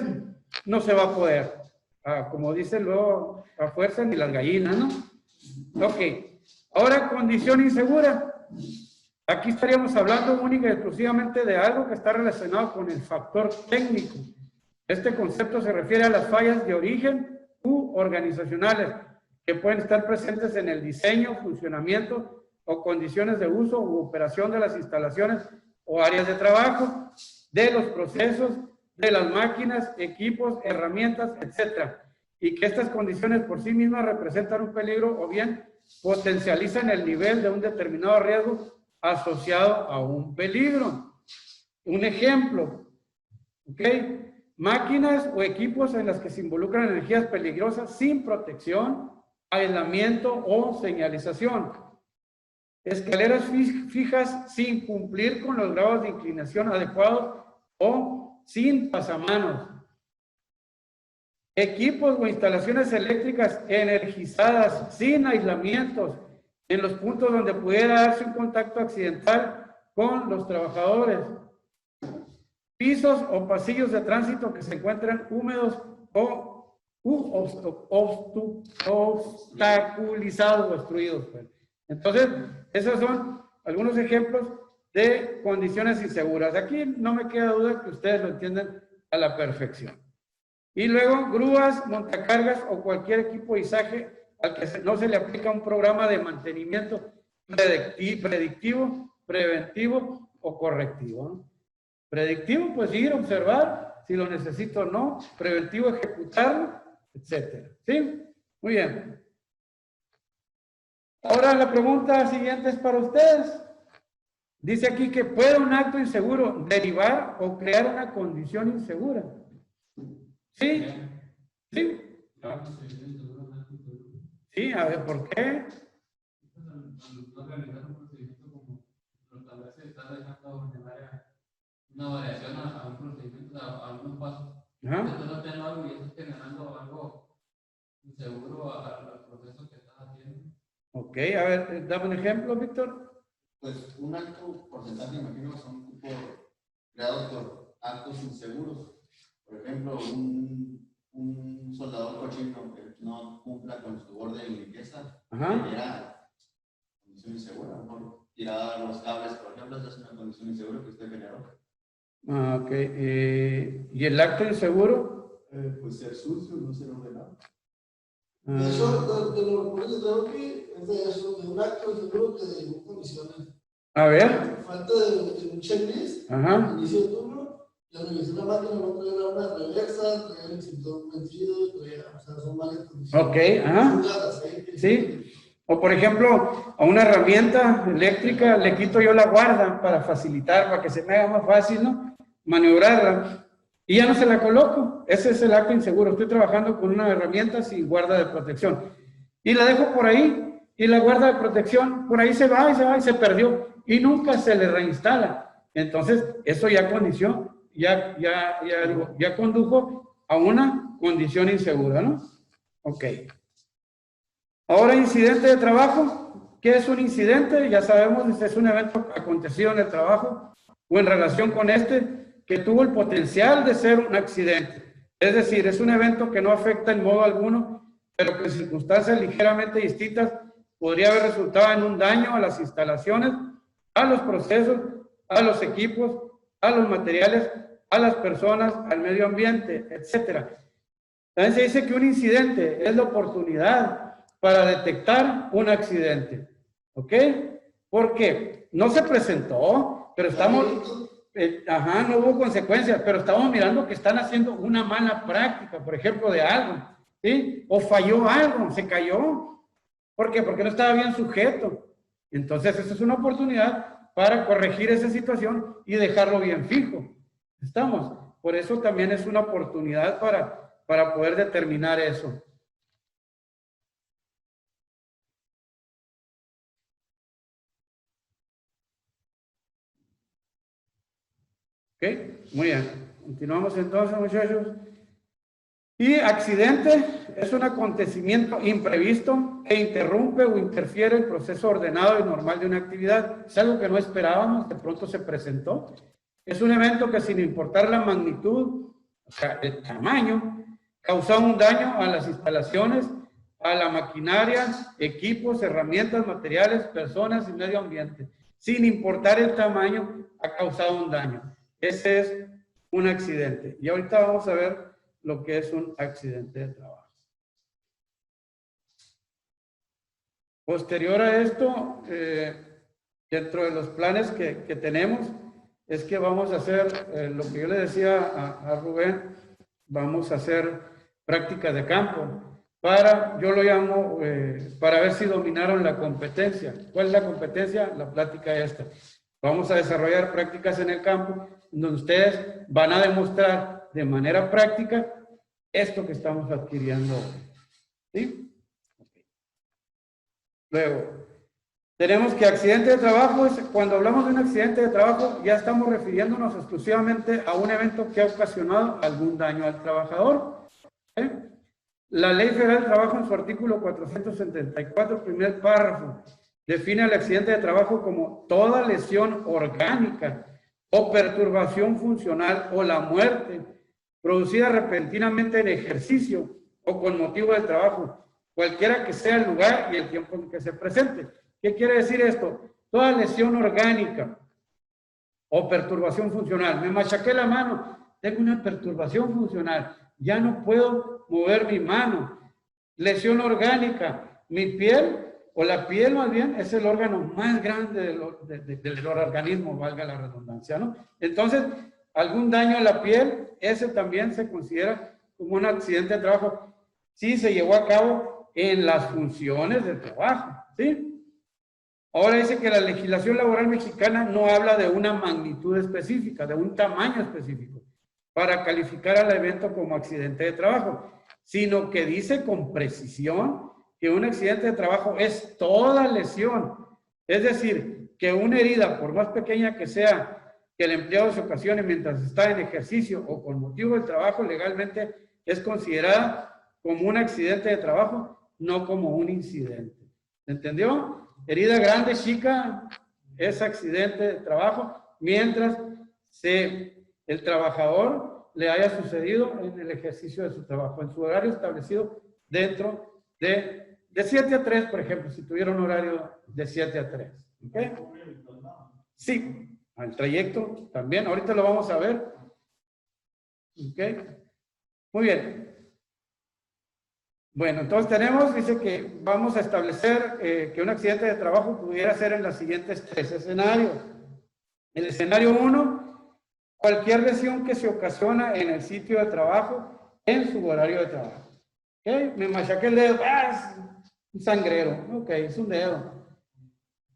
no se va a poder. Como dice luego, a fuerza ni las gallinas, ¿no? Ok. Ahora, condición insegura. Aquí estaríamos hablando única y exclusivamente de algo que está relacionado con el factor técnico. Este concepto se refiere a las fallas de origen u organizacionales que pueden estar presentes en el diseño, funcionamiento o condiciones de uso u operación de las instalaciones o áreas de trabajo, de los procesos, de las máquinas, equipos, herramientas, etc. Y que estas condiciones por sí mismas representan un peligro o bien potencializan el nivel de un determinado riesgo asociado a un peligro. Un ejemplo, ¿ok? Máquinas o equipos en las que se involucran energías peligrosas sin protección, aislamiento o señalización. Escaleras fijas sin cumplir con los grados de inclinación adecuados o sin pasamanos. Equipos o instalaciones eléctricas energizadas sin aislamientos en los puntos donde pudiera darse un contacto accidental con los trabajadores. Pisos o pasillos de tránsito que se encuentran húmedos o obstaculizados o obstruidos. Entonces, esos son algunos ejemplos de condiciones inseguras. Aquí no me queda duda que ustedes lo entienden a la perfección. Y luego, grúas, montacargas o cualquier equipo de izaje al que no se le aplica un programa de mantenimiento predictivo preventivo o correctivo, ¿no? Predictivo, pues ir, observar, si lo necesito o no. Preventivo, ejecutarlo, etcétera. ¿Sí? Muy bien. Ahora la pregunta siguiente es para ustedes. Dice aquí que puede un acto inseguro derivar o crear una condición insegura. ¿Sí? ¿Sí? Sí, a ver, ¿por qué? Una variación a un procedimiento, a algunos pasos. Ajá. Entonces no tengo algo y eso está generando algo inseguro al proceso que estás haciendo. Ok, a ver, dame un ejemplo, Víctor. Pues un alto porcentaje, imagino, son creados por actos inseguros. Por ejemplo, un soldador cochino que no cumpla con su orden de limpieza, genera condición insegura. A lo mejor tirar los cables, por ejemplo, esa es una condición insegura que usted generó. Ah, ok. ¿Y el acto inseguro? Pues ser sucio, no ser ordenado. De hecho, de lo que tengo aquí es de eso, de un acto inseguro que derivó condiciones. A ver. Falta de un checklist, inicio de turno, la revisión de la máquina no traía una reversa, traía el extintor vencido, o sea, son malas condiciones. Ok, ajá. Sí. O por ejemplo, a una herramienta eléctrica le quito yo la guarda para facilitar, para que se me haga más fácil, ¿no? Maniobrarla. Y ya no se la coloco. Ese es el acto inseguro. Estoy trabajando con una herramienta sin guarda de protección. Y la dejo por ahí. Y la guarda de protección por ahí se va y se perdió. Y nunca se le reinstala. Entonces, eso ya condición, ya condujo a una condición insegura, ¿no? Ok. Ahora, incidente de trabajo. ¿Qué es un incidente? Ya sabemos, es un evento acontecido en el trabajo o en relación con que tuvo el potencial de ser un accidente. Es decir, es un evento que no afecta en modo alguno, pero que en circunstancias ligeramente distintas podría haber resultado en un daño a las instalaciones, a los procesos, a los equipos, a los materiales, a las personas, al medio ambiente, etc. También se dice que un incidente es la oportunidad para detectar un accidente. ¿Ok? Porque no se presentó, pero estamos... no hubo consecuencias, pero estamos mirando que están haciendo una mala práctica, por ejemplo, de algo, ¿sí? O falló algo, se cayó. ¿Por qué? Porque no estaba bien sujeto. Entonces, esa es una oportunidad para corregir esa situación y dejarlo bien fijo. ¿Estamos? Por eso también es una oportunidad para poder determinar eso. Ok, muy bien. Continuamos entonces, muchachos. Y accidente es un acontecimiento imprevisto que interrumpe o interfiere el proceso ordenado y normal de una actividad. Es algo que no esperábamos, de pronto se presentó. Es un evento que, sin importar la magnitud, o sea, el tamaño, causa un daño a las instalaciones, a la maquinaria, equipos, herramientas, materiales, personas y medio ambiente. Sin importar el tamaño, ha causado un daño. Ese es un accidente. Y ahorita vamos a ver lo que es un accidente de trabajo. Posterior a esto, dentro de los planes que tenemos, es que vamos a hacer, lo que yo le decía a Rubén, vamos a hacer prácticas de campo, yo lo llamo, para ver si dominaron la competencia. ¿Cuál es la competencia? La plática esta. Vamos a desarrollar prácticas en el campo, donde ustedes van a demostrar de manera práctica esto que estamos adquiriendo hoy. ¿Sí? Luego, tenemos que accidente de trabajo, cuando hablamos de un accidente de trabajo, ya estamos refiriéndonos exclusivamente a un evento que ha ocasionado algún daño al trabajador. La Ley Federal del Trabajo, en su artículo 474, primer párrafo, define el accidente de trabajo como toda lesión orgánica o perturbación funcional o la muerte producida repentinamente en ejercicio o con motivo del trabajo, cualquiera que sea el lugar y el tiempo en que se presente. ¿Qué quiere decir esto? Toda lesión orgánica o perturbación funcional. Me machaqué la mano, tengo una perturbación funcional, ya no puedo mover mi mano. Lesión orgánica, mi piel o la piel más bien, es el órgano más grande del organismo, valga la redundancia, ¿no? Entonces, algún daño a la piel, ese también se considera como un accidente de trabajo. Sí, se llevó a cabo en las funciones del trabajo, ¿sí? Ahora dice que la legislación laboral mexicana no habla de una magnitud específica, de un tamaño específico, para calificar al evento como accidente de trabajo, sino que dice con precisión que un accidente de trabajo es toda lesión. Es decir, que una herida, por más pequeña que sea, que el empleado se ocasione mientras está en ejercicio o con motivo del trabajo, legalmente es considerada como un accidente de trabajo, no como un incidente. ¿Entendió? Herida grande, chica, es accidente de trabajo, mientras el trabajador le haya sucedido en el ejercicio de su trabajo, en su horario establecido dentro de 7 a 3, por ejemplo, si tuviera un horario de 7 a 3. ¿Okay? Sí, al trayecto también, ahorita lo vamos a ver. ¿Ok? Muy bien. Bueno, entonces dice que vamos a establecer que un accidente de trabajo pudiera ser en los siguientes 3 escenarios. El escenario 1, cualquier lesión que se ocasiona en el sitio de trabajo en su horario de trabajo. ¿Okay? Me machaqué el dedo, es un sangrero, ok, es un dedo.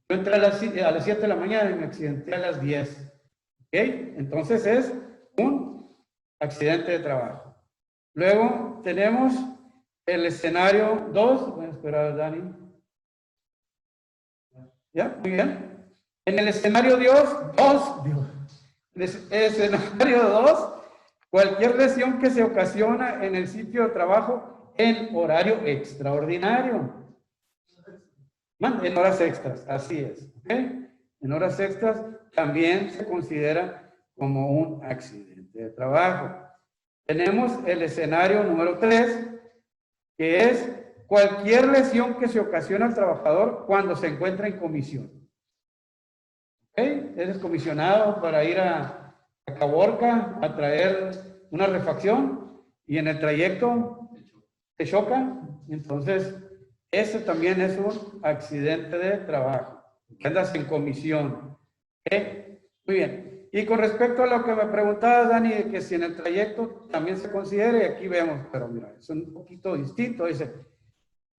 Yo entré a las 7 de la mañana y me accidenté a las 10. ¿Ok? Entonces es un accidente de trabajo. Luego tenemos el escenario 2. Voy a esperar a Dani. ¿Ya? Muy bien. En el escenario 2, escenario 2, cualquier lesión que se ocasiona en el sitio de trabajo en horario extraordinario. En horas extras, así es. ¿Okay? En horas extras también se considera como un accidente de trabajo. Tenemos el escenario número 3, que es cualquier lesión que se ocasiona al trabajador cuando se encuentra en comisión. ¿Okay? Eres comisionado para ir a Caborca a traer una refacción y en el trayecto te choca, entonces ese también es un accidente de trabajo, que andas en comisión. ¿Okay? Muy bien. Y con respecto a lo que me preguntabas, Dani, de que si en el trayecto también se considere, aquí vemos, pero mira, es un poquito distinto. Dice,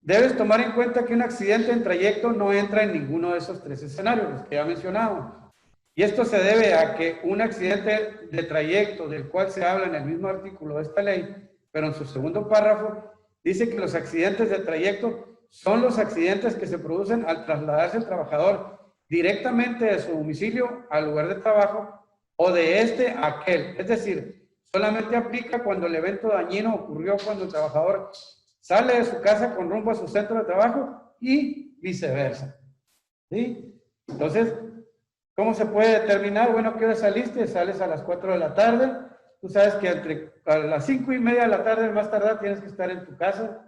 debes tomar en cuenta que un accidente en trayecto no entra en ninguno de esos 3 escenarios, los que ya mencionamos. Y esto se debe a que un accidente de trayecto, del cual se habla en el mismo artículo de esta ley, pero en su segundo párrafo, dice que los accidentes de trayecto son los accidentes que se producen al trasladarse el trabajador directamente de su domicilio al lugar de trabajo o de este a aquel. Es decir, solamente aplica cuando el evento dañino ocurrió cuando el trabajador sale de su casa con rumbo a su centro de trabajo y viceversa. ¿Sí? Entonces, ¿cómo se puede determinar? Bueno, ¿qué hora saliste? Sales a las 4 de la tarde. Tú sabes que a las 5:30 de la tarde, más tardar, tienes que estar en tu casa.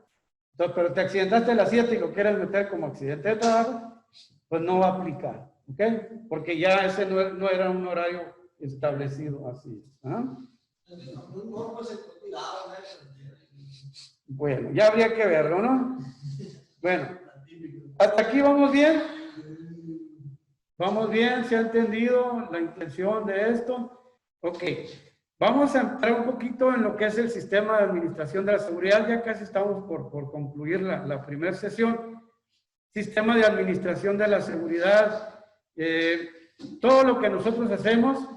Entonces, pero te accidentaste a las 7 y lo quieres meter como accidente de trabajo, pues no va a aplicar, ¿ok? Porque ya ese no era un horario establecido así. ¿Ah? Bueno, ya habría que verlo, ¿no? Bueno, hasta aquí vamos bien. ¿Vamos bien? ¿Se ha entendido la intención de esto? Ok. Vamos a entrar un poquito en lo que es el sistema de administración de la seguridad. Ya casi estamos por concluir la primera sesión. Sistema de administración de la seguridad. Todo lo que nosotros hacemos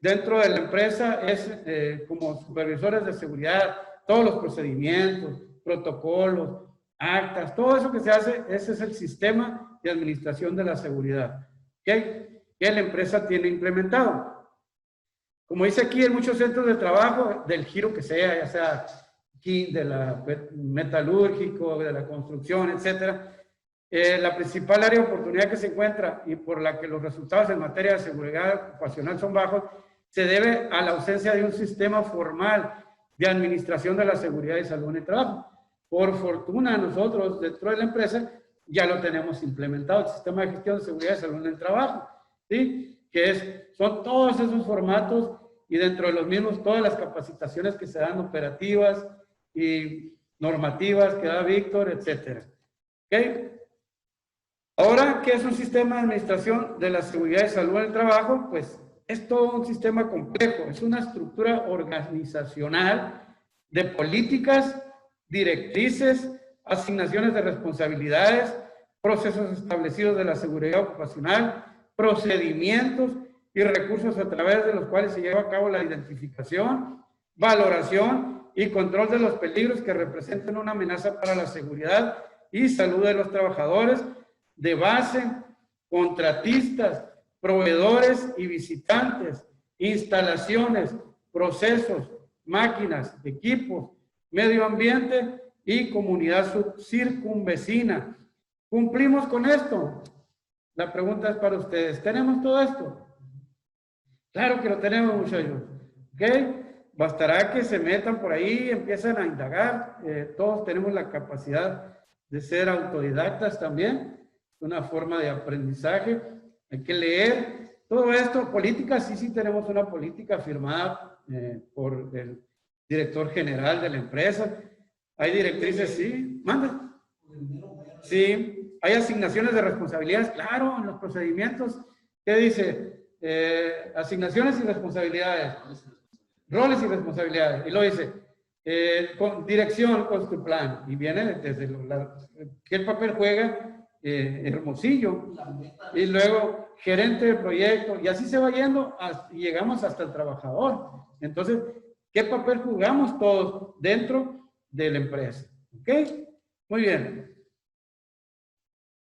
dentro de la empresa es como supervisores de seguridad, todos los procedimientos, protocolos, actas, todo eso que se hace, ese es el sistema de administración de la seguridad que la empresa tiene implementado. Como dice aquí, en muchos centros de trabajo, del giro que sea, ya sea aquí de la metalúrgico, de la construcción, etcétera, la principal área de oportunidad que se encuentra y por la que los resultados en materia de seguridad ocupacional son bajos, se debe a la ausencia de un sistema formal de administración de la seguridad y salud en el trabajo. Por fortuna, nosotros dentro de la empresa ya lo tenemos implementado, el sistema de gestión de seguridad y salud en el trabajo, ¿sí? Que son todos esos formatos y dentro de los mismos todas las capacitaciones que se dan operativas y normativas que da Víctor, etcétera. ¿Ok? ¿Ok? Ahora, ¿qué es un sistema de administración de la seguridad y salud en el trabajo? Pues es todo un sistema complejo, es una estructura organizacional de políticas, directrices, asignaciones de responsabilidades, procesos establecidos de la seguridad ocupacional, procedimientos y recursos a través de los cuales se lleva a cabo la identificación, valoración y control de los peligros que representan una amenaza para la seguridad y salud de los trabajadores, de base, contratistas, proveedores y visitantes, instalaciones, procesos, máquinas, equipos, medio ambiente y comunidad circunvecina. ¿Cumplimos con esto? La pregunta es para ustedes. ¿Tenemos todo esto? Claro que lo tenemos, muchachos. ¿Ok? Bastará que se metan por ahí y empiecen a indagar. Todos tenemos la capacidad de ser autodidactas también. Una forma de aprendizaje. Hay que leer todo esto. Política, sí tenemos una política firmada por el director general de la empresa. Hay directrices, sí. Manda. Sí. Hay asignaciones de responsabilidades, claro, en los procedimientos. ¿Qué dice? Asignaciones y responsabilidades. Roles y responsabilidades. Y lo dice, con dirección con tu plan. Y viene desde qué papel juega Hermosillo. Y luego gerente de proyecto. Y así se va yendo y llegamos hasta el trabajador. Entonces, ¿qué papel jugamos todos dentro de la empresa? ¿Ok? Muy bien.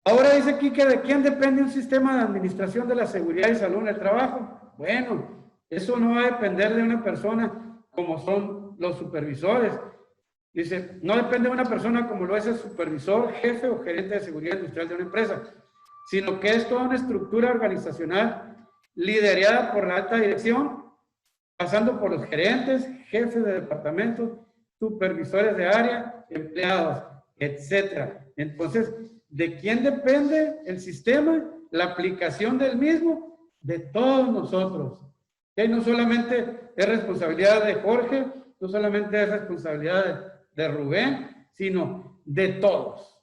Ahora dice aquí que de quién depende un sistema de administración de la seguridad y salud en el trabajo. Bueno, eso no va a depender de una persona como son los supervisores. Dice, no depende de una persona como lo es el supervisor, jefe o gerente de seguridad industrial de una empresa, sino que es toda una estructura organizacional liderada por la alta dirección, pasando por los gerentes, jefes de departamentos, supervisores de área, empleados, etcétera. Entonces, ¿de quién depende el sistema? La aplicación del mismo, de todos nosotros. Que no solamente es responsabilidad de Jorge, no solamente es responsabilidad de Rubén, sino de todos.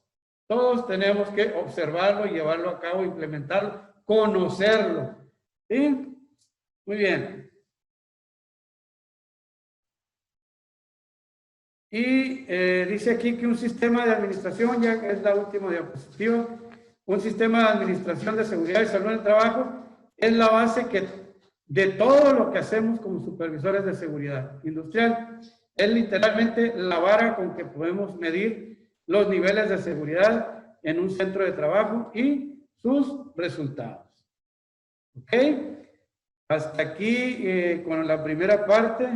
Todos tenemos que observarlo, llevarlo a cabo, implementarlo, conocerlo. ¿Sí? Muy bien. Y dice aquí que un sistema de administración, ya es la última diapositiva, un sistema de administración de seguridad y salud en el trabajo es la base de todo lo que hacemos como supervisores de seguridad industrial. Es literalmente la vara con que podemos medir los niveles de seguridad en un centro de trabajo y sus resultados. ¿Ok? Hasta aquí con la primera parte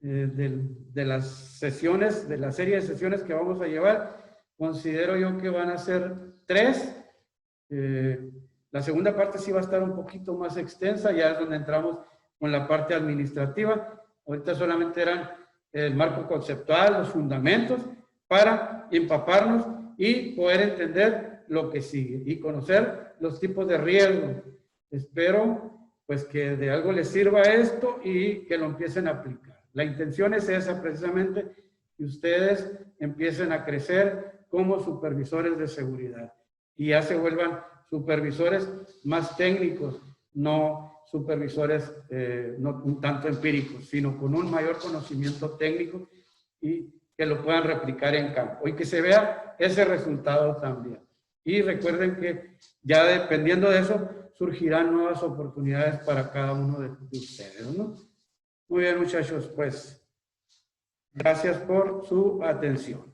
de las sesiones, de la serie de sesiones que vamos a llevar. Considero yo que van a ser 3. La segunda parte sí va a estar un poquito más extensa, ya es donde entramos con la parte administrativa. Ahorita solamente eran el marco conceptual, los fundamentos, para empaparnos y poder entender lo que sigue y conocer los tipos de riesgo. Espero pues que de algo les sirva esto y que lo empiecen a aplicar. La intención es esa precisamente, que ustedes empiecen a crecer como supervisores de seguridad y ya se vuelvan supervisores más técnicos, no supervisores no un tanto empíricos, sino con un mayor conocimiento técnico y que lo puedan replicar en campo y que se vea ese resultado también. Y recuerden que ya dependiendo de eso, surgirán nuevas oportunidades para cada uno de ustedes, ¿no? Muy bien, muchachos, pues gracias por su atención.